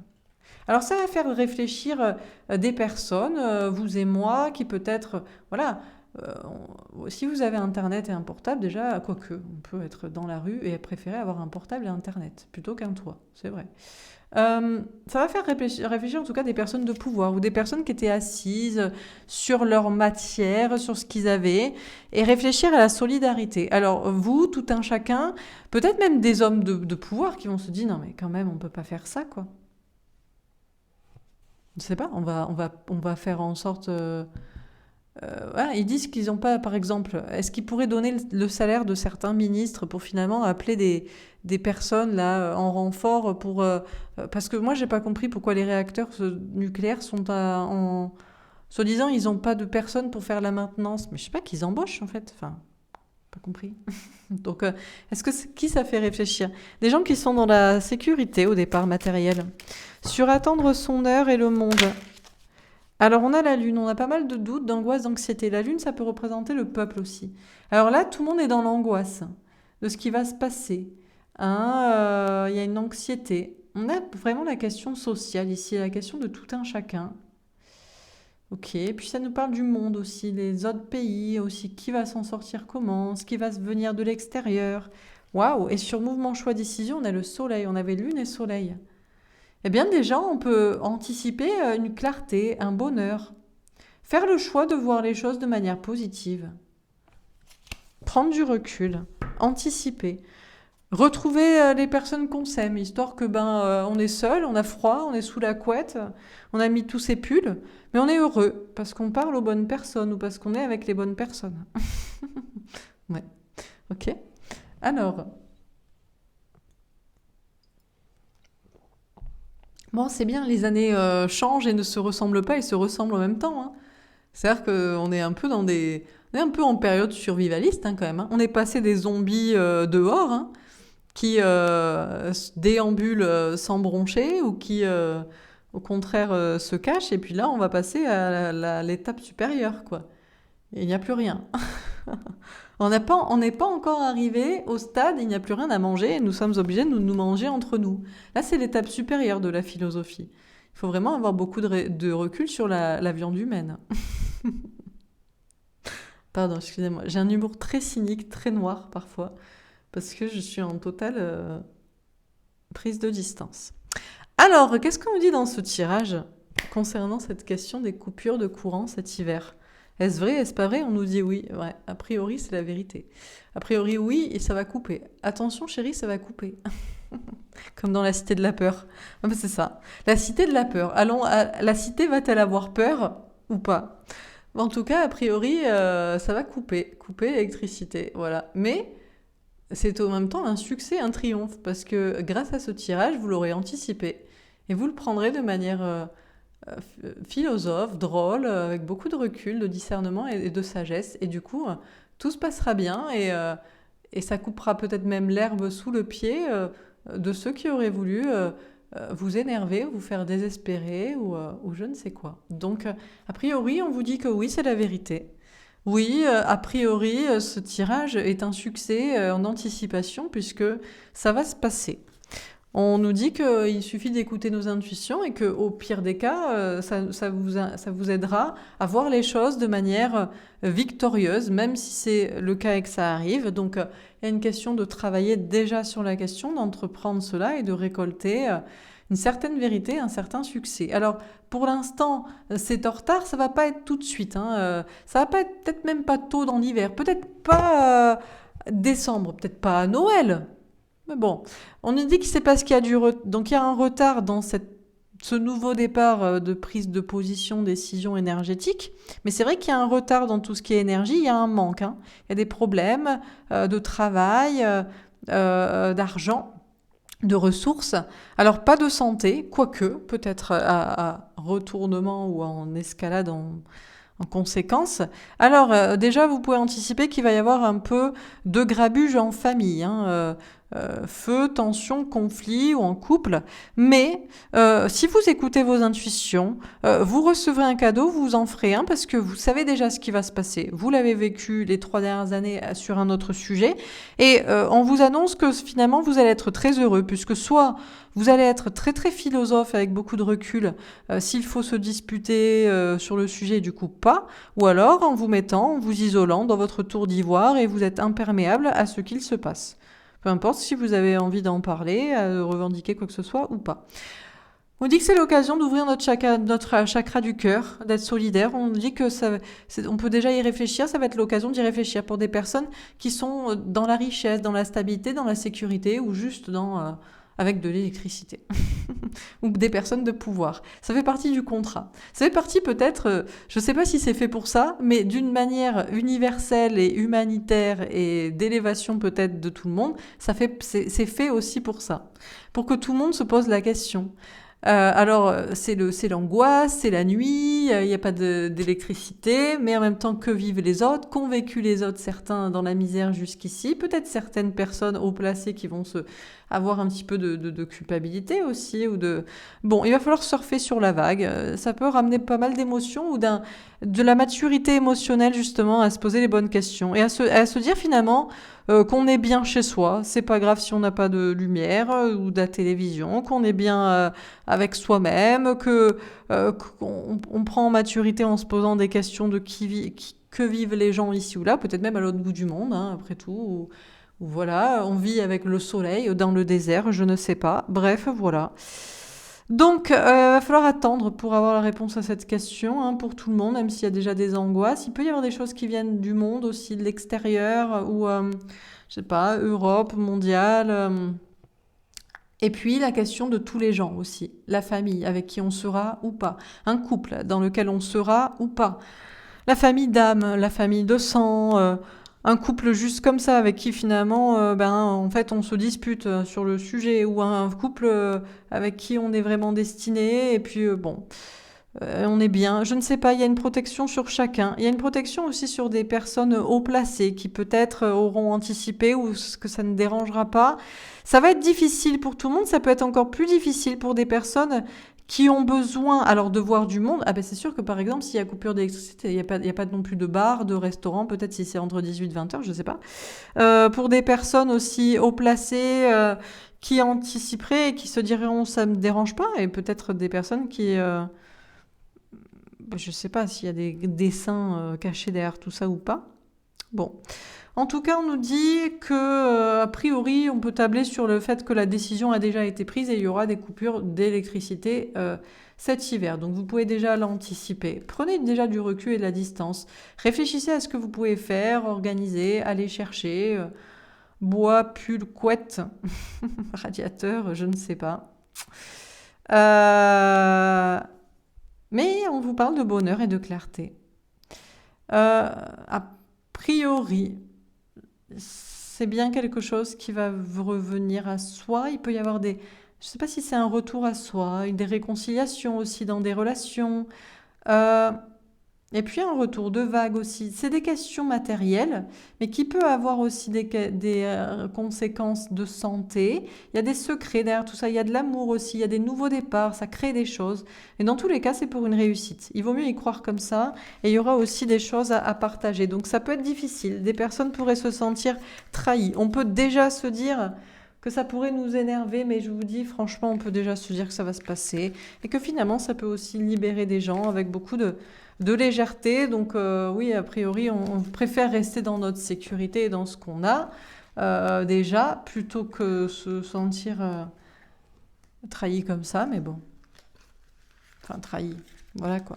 Alors ça va faire réfléchir des personnes, vous et moi, qui peut-être, voilà, si vous avez Internet et un portable, déjà, quoique, on peut être dans la rue et préférer avoir un portable et Internet, plutôt qu'un toit, c'est vrai. Ça va faire réfléchir en tout cas des personnes de pouvoir ou des personnes qui étaient assises sur leur matière, sur ce qu'ils avaient, et réfléchir à la solidarité. Alors vous, tout un chacun, peut-être même des hommes de pouvoir qui vont se dire non mais quand même on peut pas faire ça quoi. Je sais pas, on va faire en sorte. Voilà, ils disent qu'ils n'ont pas, par exemple, est-ce qu'ils pourraient donner le salaire de certains ministres pour finalement appeler des personnes là en renfort pour parce que moi j'ai pas compris pourquoi les réacteurs nucléaires sont en soi-disant ils n'ont pas de personnes pour faire la maintenance, mais je sais pas qu'ils embauchent en fait, enfin pas compris. Donc est-ce que qui ça fait réfléchir? Des gens qui sont dans la sécurité au départ matérielle, sur attendre son heure et le monde. Alors on a la lune, on a pas mal de doutes, d'angoisse, d'anxiété. La lune, ça peut représenter le peuple aussi. Alors là, tout le monde est dans l'angoisse de ce qui va se passer. Il y a une anxiété. On a vraiment la question sociale ici, la question de tout un chacun. Ok, puis ça nous parle du monde aussi, les autres pays aussi, qui va s'en sortir comment, ce qui va se venir de l'extérieur. Waouh, et sur mouvement, choix, décision, on a le soleil, on avait lune et soleil. Eh bien, déjà, on peut anticiper une clarté, un bonheur. Faire le choix de voir les choses de manière positive. Prendre du recul. Anticiper. Retrouver les personnes qu'on s'aime, histoire que on est seul, on a froid, on est sous la couette, on a mis tous ses pulls, mais on est heureux parce qu'on parle aux bonnes personnes ou parce qu'on est avec les bonnes personnes. Ouais. Ok. Alors... Bon, c'est bien, les années changent et ne se ressemblent pas et se ressemblent en même temps, hein. C'est-à-dire qu'on est un peu on est un peu en période survivaliste quand même, hein. On est passé des zombies dehors, hein, qui déambulent sans broncher ou qui, au contraire, se cachent. Et puis là, on va passer à l'étape supérieure, quoi. Il n'y a plus rien. On n'est pas encore arrivé au stade, il n'y a plus rien à manger et nous sommes obligés de nous manger entre nous. Là, c'est l'étape supérieure de la philosophie. Il faut vraiment avoir beaucoup de recul sur la viande humaine. Pardon, excusez-moi. J'ai un humour très cynique, très noir parfois, parce que je suis en totale prise de distance. Alors, qu'est-ce qu'on nous dit dans ce tirage ? concernant cette question des coupures de courant cet hiver. Est-ce vrai, est-ce pas vrai? On nous dit oui. Ouais, a priori, c'est la vérité. A priori, oui, et ça va couper. Attention, chérie, ça va couper. Comme dans la cité de la peur. Ah, c'est ça. La cité de la peur. Allons, la cité va-t-elle avoir peur ou pas? En tout cas, a priori, ça va couper. Couper l'électricité. Voilà. Mais c'est en même temps un succès, un triomphe. Parce que grâce à ce tirage, vous l'aurez anticipé. Et vous le prendrez de manière philosophe, drôle, avec beaucoup de recul, de discernement et de sagesse. Et du coup, tout se passera bien et ça coupera peut-être même l'herbe sous le pied de ceux qui auraient voulu vous énerver, vous faire désespérer ou je ne sais quoi. Donc, a priori, on vous dit que oui, c'est la vérité. Oui, a priori, ce tirage est un succès en anticipation puisque ça va se passer. On nous dit qu'il suffit d'écouter nos intuitions et qu'au pire des cas, ça vous aidera à voir les choses de manière victorieuse, même si c'est le cas et que ça arrive. Donc, il y a une question de travailler déjà sur la question, d'entreprendre cela et de récolter une certaine vérité, un certain succès. Alors, pour l'instant, c'est en retard, ça va pas être tout de suite. Ça va pas être peut-être même pas tôt dans l'hiver, peut-être pas décembre, peut-être pas à Noël. Mais bon, on nous dit que c'est parce qu'il y a donc il y a un retard dans ce nouveau départ de prise de position, décision énergétique. Mais c'est vrai qu'il y a un retard dans tout ce qui est énergie, il y a un manque. Il y a des problèmes de travail, d'argent, de ressources. Alors pas de santé, quoique, peut-être à retournement ou en escalade en conséquence. Alors déjà, vous pouvez anticiper qu'il va y avoir un peu de grabuge en famille, feu, tension, conflit ou en couple. Mais si vous écoutez vos intuitions, vous recevrez un cadeau, vous en ferez un parce que vous savez déjà ce qui va se passer. Vous l'avez vécu les 3 dernières années sur un autre sujet et on vous annonce que finalement vous allez être très heureux puisque soit vous allez être très très philosophe avec beaucoup de recul s'il faut se disputer sur le sujet, du coup pas, ou alors en vous mettant, en vous isolant dans votre tour d'ivoire et vous êtes imperméable à ce qu'il se passe. Peu importe si vous avez envie d'en parler, de revendiquer quoi que ce soit ou pas. On dit que c'est l'occasion d'ouvrir notre chakra du cœur, d'être solidaire. On dit que on peut déjà y réfléchir, ça va être l'occasion d'y réfléchir pour des personnes qui sont dans la richesse, dans la stabilité, dans la sécurité ou juste avec de l'électricité. Ou des personnes de pouvoir. Ça fait partie du contrat. Ça fait partie peut-être, je ne sais pas si c'est fait pour ça, mais d'une manière universelle et humanitaire et d'élévation peut-être de tout le monde, c'est fait aussi pour ça. Pour que tout le monde se pose la question. Alors, c'est l'angoisse, c'est la nuit, il n'y a pas d'électricité, mais en même temps, que vivent les autres, qu'ont vécu les autres, certains dans la misère jusqu'ici, peut-être certaines personnes haut placées qui vont avoir un petit peu de culpabilité aussi, Bon, il va falloir surfer sur la vague, ça peut ramener pas mal d'émotions ou de la maturité émotionnelle justement à se poser les bonnes questions et à se dire finalement qu'on est bien chez soi, c'est pas grave si on n'a pas de lumière ou de la télévision, qu'on est bien avec soi-même, qu'on prend en maturité en se posant des questions de que vivent les gens ici ou là, peut-être même à l'autre bout du monde, après tout, ou voilà, on vit avec le soleil dans le désert, je ne sais pas. Bref, voilà. Donc, il va falloir attendre pour avoir la réponse à cette question, pour tout le monde, même s'il y a déjà des angoisses. Il peut y avoir des choses qui viennent du monde aussi, de l'extérieur, ou, je sais pas, Europe, mondiale. Et puis, la question de tous les gens aussi. La famille, avec qui on sera ou pas. Un couple, dans lequel on sera ou pas. La famille d'âme, la famille de sang... un couple juste comme ça avec qui finalement en fait on se dispute sur le sujet ou un couple avec qui on est vraiment destiné et puis on est bien, je ne sais pas, il y a une protection sur chacun, il y a une protection aussi sur des personnes haut placées qui peut-être auront anticipé ou que ça ne dérangera pas. Ça va être difficile pour tout le monde, ça peut être encore plus difficile pour des personnes qui ont besoin alors de voir du monde. Ah ben c'est sûr que par exemple s'il y a coupure d'électricité, il y a pas non plus de bar, de restaurant, peut-être si c'est entre 18 et 20 heures, je sais pas. Pour des personnes aussi haut placées qui anticiperaient et qui se diront ça me dérange pas, et peut-être des personnes qui je sais pas s'il y a des dessins cachés derrière tout ça ou pas. Bon. En tout cas, on nous dit que, a priori, on peut tabler sur le fait que la décision a déjà été prise et il y aura des coupures d'électricité cet hiver. Donc vous pouvez déjà l'anticiper. Prenez déjà du recul et de la distance. Réfléchissez à ce que vous pouvez faire, organiser, aller chercher. Bois, pull, couette, radiateur, je ne sais pas. Mais on vous parle de bonheur et de clarté. A priori, c'est bien quelque chose qui va vous revenir à soi. Il peut y avoir je ne sais pas si c'est un retour à soi, des réconciliations aussi dans des relations. Euh, et puis un retour de vague aussi. C'est des questions matérielles, mais qui peut avoir aussi des conséquences de santé. Il y a des secrets derrière tout ça, il y a de l'amour aussi, il y a des nouveaux départs, ça crée des choses. Et dans tous les cas, c'est pour une réussite. Il vaut mieux y croire comme ça, et il y aura aussi des choses à partager. Donc ça peut être difficile, des personnes pourraient se sentir trahies. On peut déjà se dire que ça pourrait nous énerver, mais je vous dis, franchement, on peut déjà se dire que ça va se passer, et que finalement, ça peut aussi libérer des gens avec beaucoup de légèreté. Donc oui, a priori, on préfère rester dans notre sécurité et dans ce qu'on a déjà, plutôt que se sentir trahi comme ça. Mais bon, enfin trahi, voilà quoi.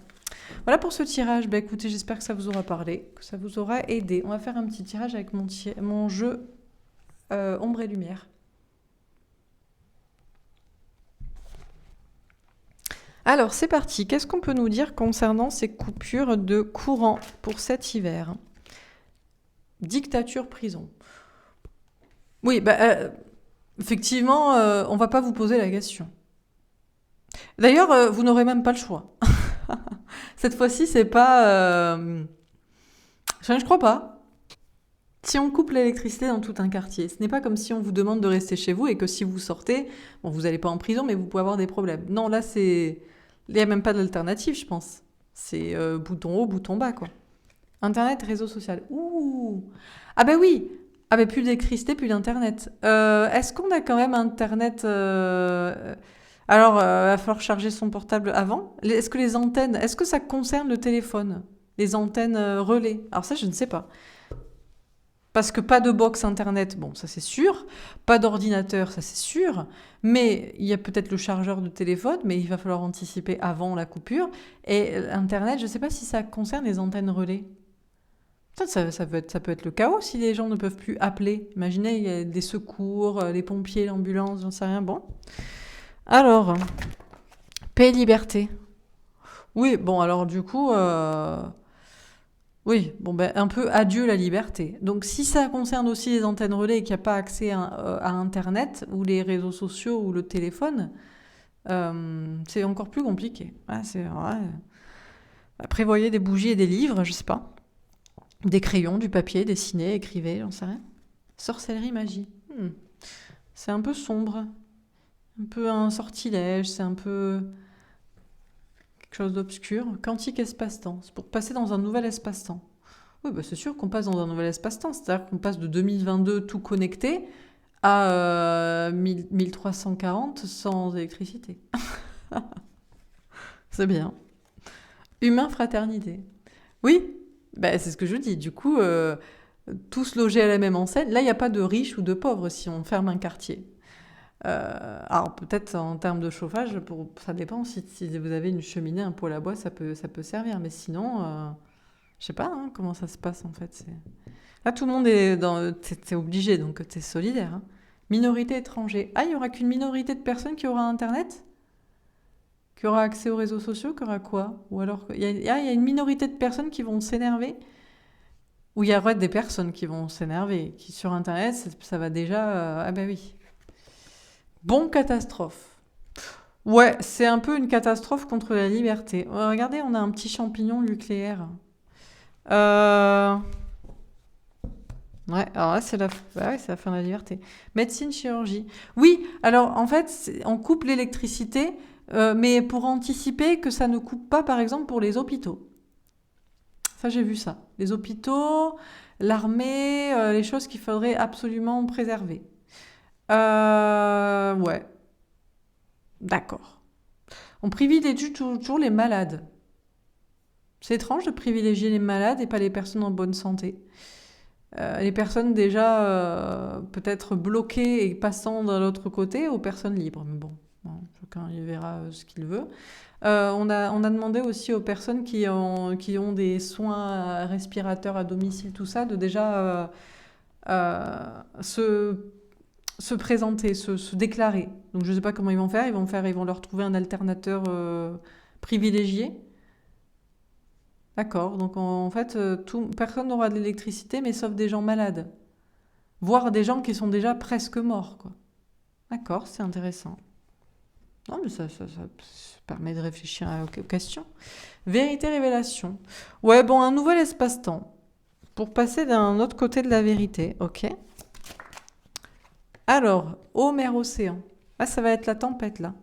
Voilà pour ce tirage. Bah, écoutez, j'espère que ça vous aura parlé, que ça vous aura aidé. On va faire un petit tirage avec mon jeu ombre et lumière. Alors, c'est parti. Qu'est-ce qu'on peut nous dire concernant ces coupures de courant pour cet hiver? Dictature, prison. Oui, effectivement, on va pas vous poser la question. D'ailleurs, vous n'aurez même pas le choix. Cette fois-ci, c'est pas... Je crois pas. Si on coupe l'électricité dans tout un quartier, ce n'est pas comme si on vous demande de rester chez vous et que si vous sortez, bon, vous n'allez pas en prison, mais vous pouvez avoir des problèmes. Non, là, il n'y a même pas d'alternative, je pense. C'est bouton haut, bouton bas, quoi. Internet, réseau social. Ouh! Ah ben oui! Ah ben plus d'électricité, plus d'internet. Est-ce qu'on a quand même internet Alors, il va falloir charger son portable avant. Est-ce que les antennes, est-ce que ça concerne le téléphone? Les antennes relais? Alors ça, je ne sais pas. Parce que pas de box internet, bon, ça c'est sûr. Pas d'ordinateur, ça c'est sûr. Mais il y a peut-être le chargeur de téléphone, mais il va falloir anticiper avant la coupure. Et internet, je ne sais pas si ça concerne les antennes relais. Ça peut être le chaos si les gens ne peuvent plus appeler. Imaginez, il y a des secours, les pompiers, l'ambulance, j'en sais rien. Bon. Alors, paix et liberté. Oui, bon, alors du coup, oui, bon, ben, un peu adieu la liberté. Donc, si ça concerne aussi les antennes relais et qu'il n'y a pas accès à Internet, ou les réseaux sociaux, ou le téléphone, c'est encore plus compliqué. Ouais, c'est vrai. Prévoyez des bougies et des livres, je sais pas. Des crayons, du papier, dessinez, écrivez, j'en sais rien. Sorcellerie, magie. C'est un peu sombre. Un peu un sortilège, c'est un peu quelque chose d'obscur. Quantique espace-temps, c'est pour passer dans un nouvel espace-temps. Oui, bah c'est sûr qu'on passe dans un nouvel espace-temps, c'est-à-dire qu'on passe de 2022 tout connecté à 1340 sans électricité. C'est bien. Humain fraternité. Oui, bah, c'est ce que je dis. Du coup, tous logés à la même enseigne. Là, il n'y a pas de riches ou de pauvres si on ferme un quartier. Alors peut-être en termes de chauffage, ça dépend. Si vous avez une cheminée, un poêle à bois, ça peut servir. Mais sinon, je sais pas hein, comment ça se passe en fait. Là, tout le monde est t'es obligé, donc t'es solidaire. Hein. Minorité étrangère. Ah, il y aura qu'une minorité de personnes qui aura Internet? Qui aura accès aux réseaux sociaux? Qui aura quoi? Ou alors, il y a une minorité de personnes qui vont s'énerver? Ou il y aura des personnes qui vont s'énerver? Qui sur Internet, ça va déjà... ah ben oui. Bon, catastrophe. Ouais, c'est un peu une catastrophe contre la liberté. Regardez, on a un petit champignon nucléaire. Ouais, alors là, c'est la fin de la liberté. Médecine, chirurgie. Oui, alors en fait, on coupe l'électricité, mais pour anticiper que ça ne coupe pas, par exemple, pour les hôpitaux. Ça, j'ai vu ça. Les hôpitaux, l'armée, les choses qu'il faudrait absolument préserver. Ouais, d'accord. On privilégie toujours les malades. C'est étrange de privilégier les malades et pas les personnes en bonne santé. Les personnes déjà peut-être bloquées et passant de l'autre côté aux personnes libres. Mais bon, Bon, chacun y verra ce qu'il veut. On a demandé aussi aux personnes qui ont des soins respirateurs à domicile, tout ça, de déjà se présenter, se déclarer. Donc je ne sais pas comment ils vont faire. Ils vont leur trouver un alternateur privilégié. D'accord. Donc en fait, personne n'aura de l'électricité, mais sauf des gens malades. Voire des gens qui sont déjà presque morts, quoi. D'accord, c'est intéressant. Non, mais ça permet de réfléchir aux questions. Vérité-révélation. Ouais, bon, un nouvel espace-temps. Pour passer d'un autre côté de la vérité, ok. Alors, eau, mer, océan. Ah, ça va être la tempête, là.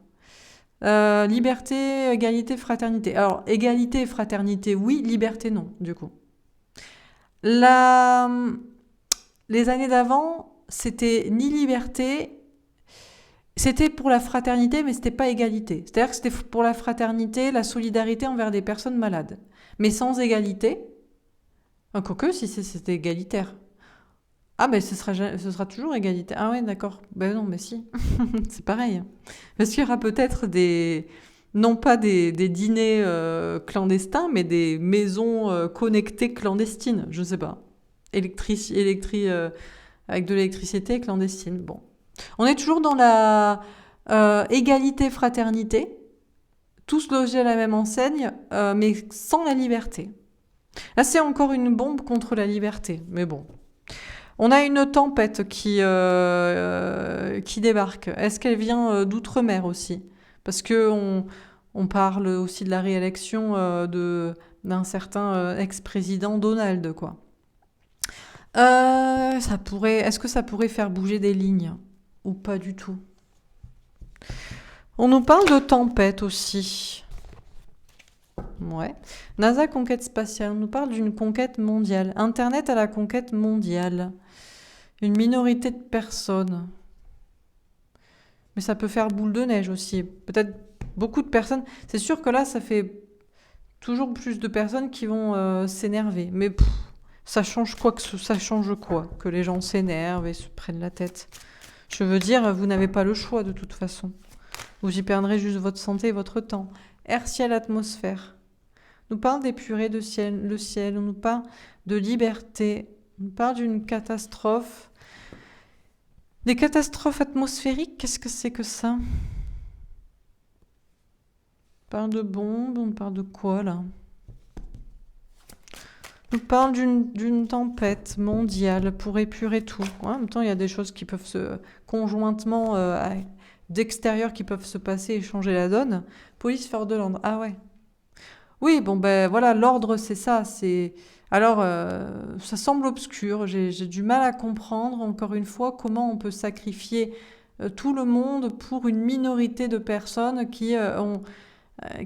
Liberté, égalité, fraternité. Alors, égalité et fraternité, oui. Liberté, non, du coup. La... Les années d'avant, c'était ni liberté... C'était pour la fraternité, mais c'était pas égalité. C'est-à-dire que c'était pour la fraternité, la solidarité envers des personnes malades. Mais sans égalité, quoique si c'était égalitaire. Ah, ben ce sera toujours égalité. Ah ouais, d'accord. Ben non, mais si. C'est pareil. Parce qu'il y aura peut-être non pas des dîners clandestins, mais des maisons connectées clandestines. Je ne sais pas. Avec de l'électricité clandestine. Bon. On est toujours dans la égalité-fraternité. Tous logés à la même enseigne, mais sans la liberté. Là, c'est encore une bombe contre la liberté. Mais bon. On a une tempête qui débarque. Est-ce qu'elle vient d'outre-mer aussi? Parce qu'on parle aussi de la réélection d'un certain ex-président Donald, quoi. Est-ce que ça pourrait faire bouger des lignes? Ou pas du tout? On nous parle de tempête aussi. Ouais. NASA conquête spatiale. On nous parle d'une conquête mondiale. Internet à la conquête mondiale. Une minorité de personnes. Mais ça peut faire boule de neige aussi. Peut-être beaucoup de personnes. C'est sûr que là, ça fait toujours plus de personnes qui vont s'énerver. Mais ça change quoi que les gens s'énervent et se prennent la tête. Je veux dire, vous n'avez pas le choix de toute façon. Vous y perdrez juste votre santé et votre temps. Air, ciel, atmosphère. On nous parle d'épurer le ciel. On nous parle de liberté. On nous parle d'une catastrophe. Des catastrophes atmosphériques, qu'est-ce que c'est que ça? On parle de bombes, on parle de quoi là? On parle d'une tempête mondiale pour épurer tout. En même temps, il y a des choses qui peuvent conjointement d'extérieur qui peuvent se passer et changer la donne. Police for the land. Ah ouais. Oui, bon ben voilà, l'ordre c'est ça. Alors ça semble obscur. J'ai du mal à comprendre encore une fois comment on peut sacrifier tout le monde pour une minorité de personnes qui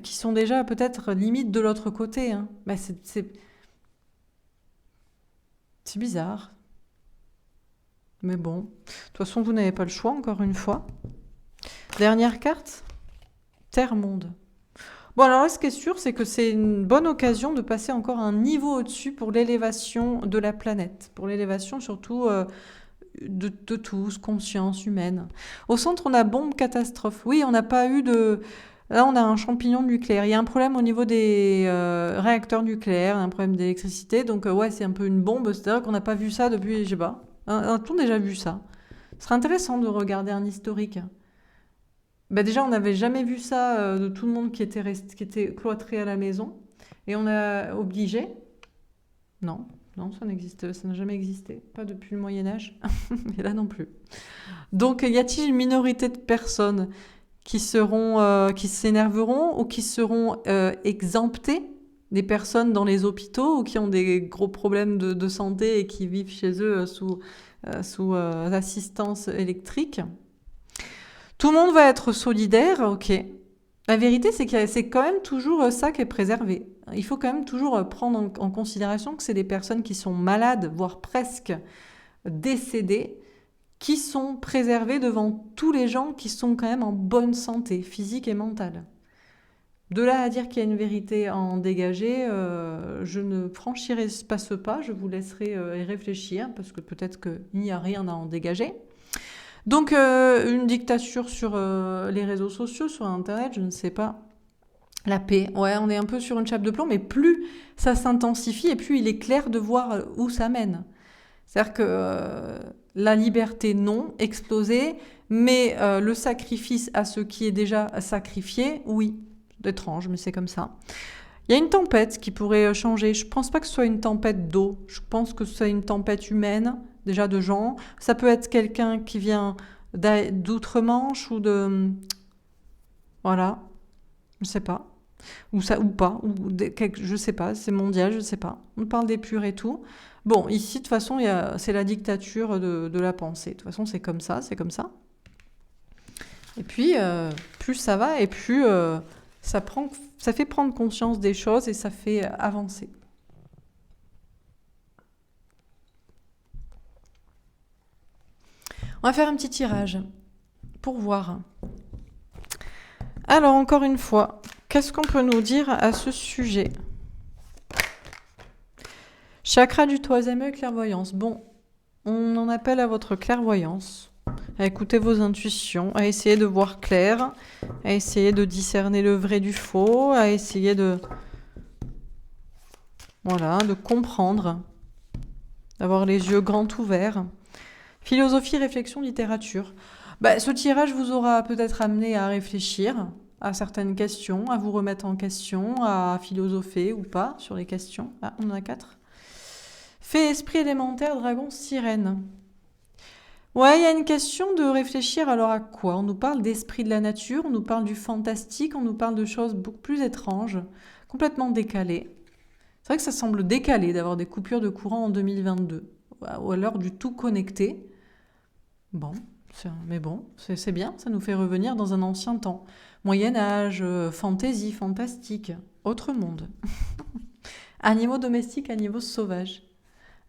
sont déjà peut-être limite de l'autre côté. Hein. Ben, c'est bizarre. Mais bon, de toute façon, vous n'avez pas le choix, encore une fois. Dernière carte. Terre-monde. Bon, alors là, ce qui est sûr, c'est que c'est une bonne occasion de passer encore un niveau au-dessus pour l'élévation de la planète. Pour l'élévation, surtout, de tous, conscience humaine. Au centre, on a bombe catastrophe. Oui, on n'a pas eu de... Là, on a un champignon nucléaire. Il y a un problème au niveau des réacteurs nucléaires, un problème d'électricité. Donc, ouais, c'est un peu une bombe. C'est-à-dire qu'on n'a pas vu ça depuis, je sais pas. A-t-on déjà vu ça? Ce serait intéressant de regarder un historique. Ben déjà, on n'avait jamais vu ça de tout le monde qui était cloîtré à la maison. Et on a obligé. Non, ça n'a jamais existé. Pas depuis le Moyen-Âge. Et là non plus. Donc, y a-t-il une minorité de personnes qui s'énerveront ou qui seront exemptées, des personnes dans les hôpitaux ou qui ont des gros problèmes de santé et qui vivent chez eux sous assistance électrique? Tout le monde va être solidaire, ok. La vérité, c'est que c'est quand même toujours ça qui est préservé. Il faut quand même toujours prendre en considération que c'est des personnes qui sont malades, voire presque décédées, qui sont préservées devant tous les gens qui sont quand même en bonne santé, physique et mentale. De là à dire qu'il y a une vérité à en dégager, je ne franchirai pas ce pas, je vous laisserai y réfléchir, parce que peut-être qu'il n'y a rien à en dégager. Donc, une dictature sur les réseaux sociaux, sur Internet, je ne sais pas. La paix, ouais, on est un peu sur une chape de plomb, mais plus ça s'intensifie et plus il est clair de voir où ça mène. C'est-à-dire que la liberté, non, exploser, mais le sacrifice à ce qui est déjà sacrifié, oui. C'est étrange, mais c'est comme ça. Il y a une tempête qui pourrait changer. Je pense pas que ce soit une tempête d'eau. Je pense que c'est une tempête humaine, déjà de gens. Ça peut être quelqu'un qui vient d'outre-Manche ou de... Voilà, je sais pas. Ou ça ou pas, je sais pas, c'est mondial, je sais pas. On parle des purs et tout. Bon, ici, de toute façon, c'est la dictature de la pensée. De toute façon, c'est comme ça, c'est comme ça. Et puis, plus ça va, et plus ça fait prendre conscience des choses et ça fait avancer. On va faire un petit tirage pour voir. Alors, encore une fois, qu'est-ce qu'on peut nous dire à ce sujet? Chakra du troisième œil, clairvoyance. Bon, on en appelle à votre clairvoyance, à écouter vos intuitions, à essayer de voir clair, à essayer de discerner le vrai du faux, à essayer de... Voilà, de comprendre, d'avoir les yeux grands ouverts. Philosophie, réflexion, littérature. Ce tirage vous aura peut-être amené à réfléchir à certaines questions, à vous remettre en question, à philosopher ou pas sur les questions. Ah, on en a 4. Fée, esprit élémentaire, dragon, sirène. Ouais, il y a une question de réfléchir alors à quoi? On nous parle d'esprit de la nature, on nous parle du fantastique, on nous parle de choses beaucoup plus étranges, complètement décalées. C'est vrai que ça semble décalé d'avoir des coupures de courant en 2022, ou alors du tout connecté. Bon, mais bon, c'est bien, ça nous fait revenir dans un ancien temps. Moyen-Âge, fantaisie, fantastique, autre monde. Animaux domestiques, animaux sauvages.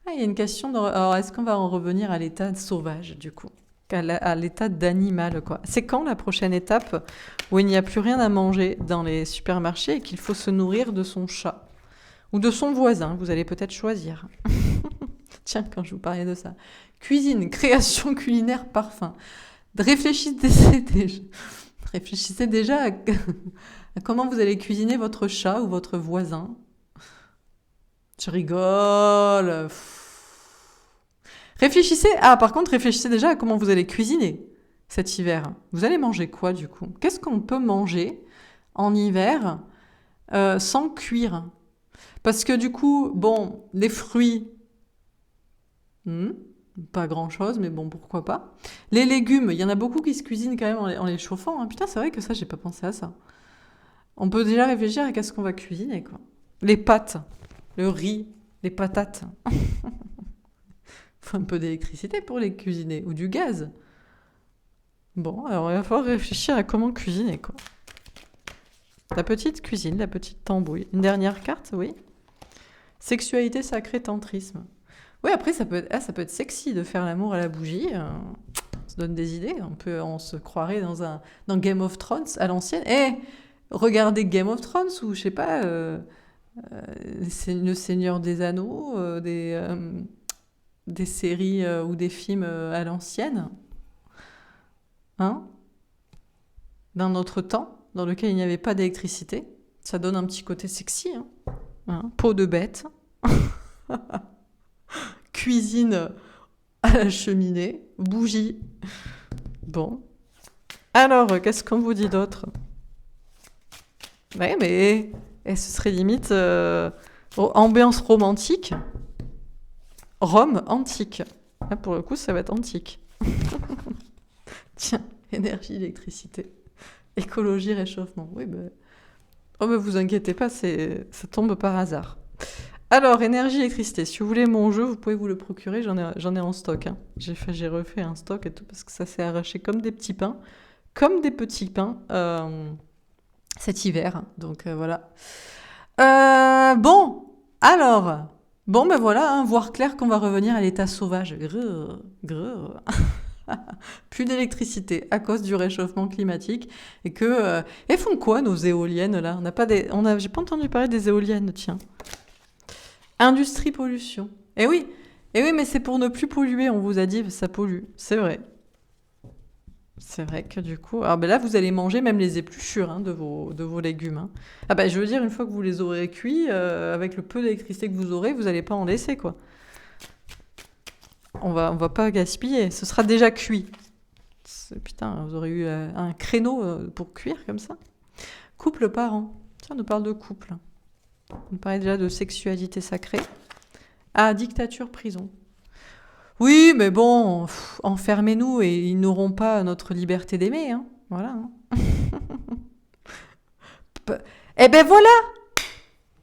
Ah, il y a une question alors, est-ce qu'on va en revenir à l'état sauvage, du coup? À l'état d'animal, quoi. C'est quand la prochaine étape où il n'y a plus rien à manger dans les supermarchés et qu'il faut se nourrir de son chat? Ou de son voisin, vous allez peut-être choisir. Tiens, quand je vous parlais de ça. Cuisine, création culinaire, parfum. Réfléchissez déjà à comment vous allez cuisiner votre chat ou votre voisin. Tu rigoles. Réfléchissez. Ah, par contre, réfléchissez déjà à comment vous allez cuisiner cet hiver. Vous allez manger quoi, du coup? Qu'est-ce qu'on peut manger en hiver sans cuire? Parce que du coup, bon, les fruits, pas grand-chose, mais bon, pourquoi pas. Les légumes, il y en a beaucoup qui se cuisinent quand même en les chauffant. Hein. Putain, c'est vrai que ça, j'ai pas pensé à ça. On peut déjà réfléchir à qu'est-ce qu'on va cuisiner, quoi. Les pâtes, le riz, les patates. Faut un peu d'électricité pour les cuisiner, ou du gaz. Bon, alors il va falloir réfléchir à comment cuisiner, quoi. La petite cuisine, la petite tambouille. Une dernière carte, oui. Sexualité sacrée, tantrisme. Oui, après, ça peut être sexy de faire l'amour à la bougie. Ça donne des idées. On se croirait dans Game of Thrones à l'ancienne. Regardez Game of Thrones ou, je sais pas, Le Seigneur des Anneaux, des séries ou des films à l'ancienne. Hein? D'un autre temps, dans lequel il n'y avait pas d'électricité. Ça donne un petit côté sexy. Hein? Peau de bête. Cuisine à la cheminée. Bougie. Bon. Alors, qu'est-ce qu'on vous dit d'autre? Ouais, mais ce serait limite ambiance romantique. Rome antique. Là, pour le coup, ça va être antique. Tiens, énergie, électricité. Écologie, réchauffement. Oui, oh, mais vous inquiétez pas, ça tombe par hasard. Alors, énergie, électricité. Si vous voulez mon jeu, vous pouvez vous le procurer. J'en ai en stock. Hein. J'ai refait un stock et tout parce que ça s'est arraché comme des petits pains. Comme des petits pains cet hiver. Donc, voilà. Bon, alors... Bon, ben voilà, hein, voir clair qu'on va revenir à l'état sauvage. Grrr. Plus d'électricité à cause du réchauffement climatique. Et que... elles font quoi, nos éoliennes, là? J'ai pas entendu parler des éoliennes, tiens. Industrie, pollution. Eh oui, mais c'est pour ne plus polluer, on vous a dit, ça pollue. C'est vrai. C'est vrai que du coup... Alors ben là, vous allez manger même les épluchures hein, de vos légumes. Hein. Ah ben, je veux dire, une fois que vous les aurez cuits, avec le peu d'électricité que vous aurez, vous n'allez pas en laisser, quoi. On va pas gaspiller. Ce sera déjà cuit. Putain, vous aurez eu un créneau pour cuire comme ça. Couple parent. Tiens, on nous parle de couple. On parlait déjà de sexualité sacrée. Ah, dictature, prison. Oui, mais bon, enfermez-nous et ils n'auront pas notre liberté d'aimer. Hein. Voilà. Hein. Eh ben voilà.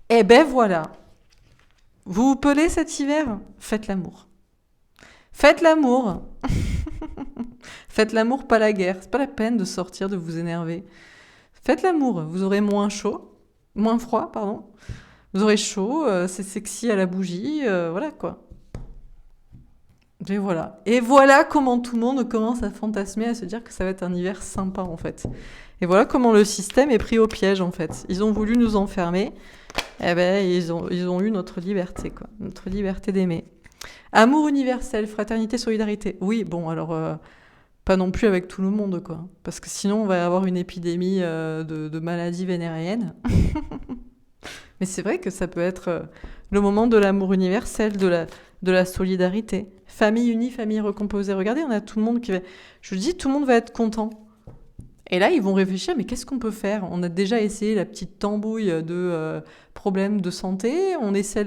Eh ben voilà. Vous vous pelez cet hiver? Faites l'amour. Faites l'amour. Faites l'amour, pas la guerre. C'est pas la peine de sortir, de vous énerver. Faites l'amour. Vous aurez moins chaud. Moins froid, pardon. Vous aurez chaud, c'est sexy à la bougie, voilà quoi. Et voilà. Et voilà comment tout le monde commence à fantasmer, à se dire que ça va être un hiver sympa en fait. Et voilà comment le système est pris au piège en fait. Ils ont voulu nous enfermer, eh ben ils ont eu notre liberté quoi, notre liberté d'aimer. Amour universel, fraternité, solidarité. Oui, bon alors pas non plus avec tout le monde quoi, parce que sinon on va avoir une épidémie de maladies vénériennes. Mais c'est vrai que ça peut être le moment de l'amour universel, de la solidarité. Famille unie, famille recomposée. Regardez, on a tout le monde qui va... Je vous dis, tout le monde va être content. Et là, ils vont réfléchir, mais qu'est-ce qu'on peut faire? On a déjà essayé la petite tambouille de problèmes de santé, on essaie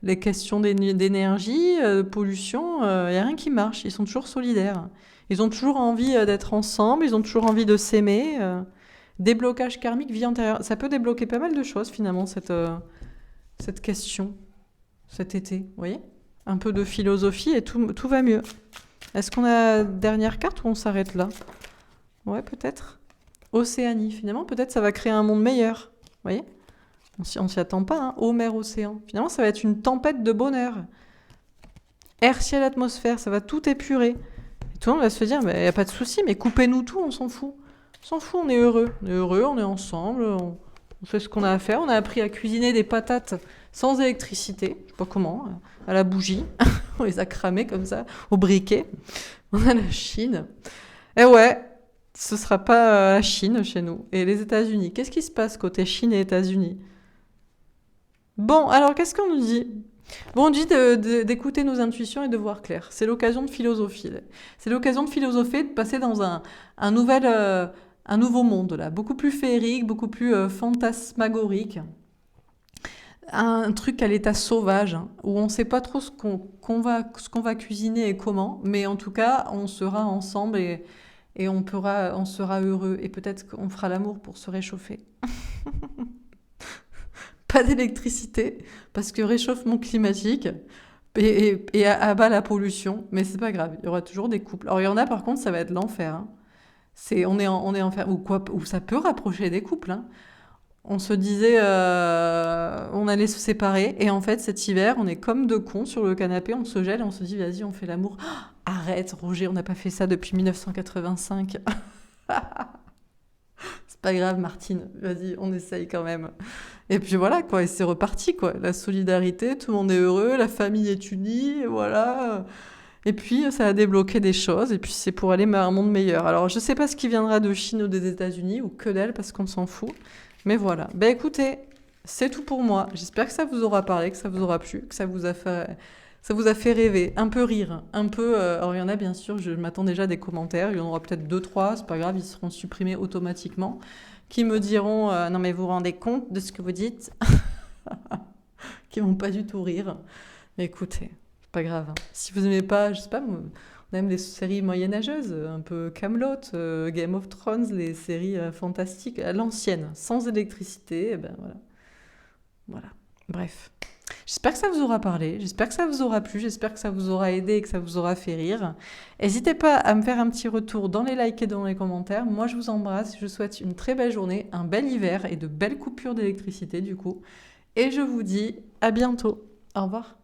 les questions d'énergie, de pollution, il n'y a rien qui marche. Ils sont toujours solidaires. Ils ont toujours envie d'être ensemble, ils ont toujours envie de s'aimer. Déblocage karmique, vie antérieure. Ça peut débloquer pas mal de choses finalement, cette question, cet été. Vous voyez? Un peu de philosophie et tout va mieux. Est-ce qu'on a la dernière carte ou on s'arrête là? Ouais, peut-être. Océanie, finalement, peut-être ça va créer un monde meilleur. Vous voyez? On s'y attend pas, hein. Eau, mer, océan. Finalement, ça va être une tempête de bonheur. Air, ciel, atmosphère, ça va tout épurer. Et tout le monde va se dire, il n'y a pas de souci, mais coupez-nous tout, on s'en fout. On s'en fout, on est heureux. On est heureux, on est ensemble, on fait ce qu'on a à faire. On a appris à cuisiner des patates sans électricité, je sais pas comment, à la bougie. On les a cramées comme ça, au briquet. On a la Chine. Et ouais, ce sera pas la Chine chez nous. Et les États-Unis. Qu'est-ce qui se passe côté Chine et États-Unis? Bon, alors qu'est-ce qu'on nous dit? Bon, on dit d'écouter nos intuitions et de voir clair. C'est l'occasion de philosopher. C'est l'occasion de philosopher, de passer dans un nouveau monde, là, beaucoup plus féerique, beaucoup plus fantasmagorique. Un truc à l'état sauvage, hein, où on ne sait pas trop ce qu'on va cuisiner et comment, mais en tout cas, on sera ensemble et on sera heureux. Et peut-être qu'on fera l'amour pour se réchauffer. Pas d'électricité, parce que réchauffement climatique et abat la pollution, mais c'est pas grave, il y aura toujours des couples. Alors il y en a par contre, ça va être l'enfer. Hein. On est en enfer, ou ça peut rapprocher des couples. Hein. On se disait, on allait se séparer, et en fait cet hiver, on est comme deux cons sur le canapé, on se gèle et on se dit, vas-y, on fait l'amour. Oh, arrête, Roger, on n'a pas fait ça depuis 1985. C'est pas grave, Martine, vas-y, on essaye quand même. Et puis voilà, quoi, et c'est reparti, quoi. La solidarité, tout le monde est heureux, la famille est unie, et voilà. Et puis, ça a débloqué des choses, et puis c'est pour aller vers un monde meilleur. Alors, je sais pas ce qui viendra de Chine ou des États-Unis, ou que dalle, parce qu'on s'en fout. Mais voilà. Ben écoutez, c'est tout pour moi. J'espère que ça vous aura parlé, que ça vous aura plu, que ça vous a fait rêver, un peu rire, un peu... alors, il y en a, bien sûr, je m'attends déjà à des commentaires, il y en aura peut-être 2, 3, c'est pas grave, ils seront supprimés automatiquement, qui me diront non mais vous vous rendez compte de ce que vous dites qui vont pas du tout rire. Mais écoutez, c'est pas grave. Hein. Si vous aimez pas, je sais pas, on aime les séries moyenâgeuses, un peu Camelot, Game of Thrones, les séries fantastiques, à l'ancienne, sans électricité, et ben voilà. Voilà. Bref. J'espère que ça vous aura parlé, j'espère que ça vous aura plu, j'espère que ça vous aura aidé et que ça vous aura fait rire. N'hésitez pas à me faire un petit retour dans les likes et dans les commentaires. Moi, je vous embrasse, je vous souhaite une très belle journée, un bel hiver et de belles coupures d'électricité du coup. Et je vous dis à bientôt. Au revoir.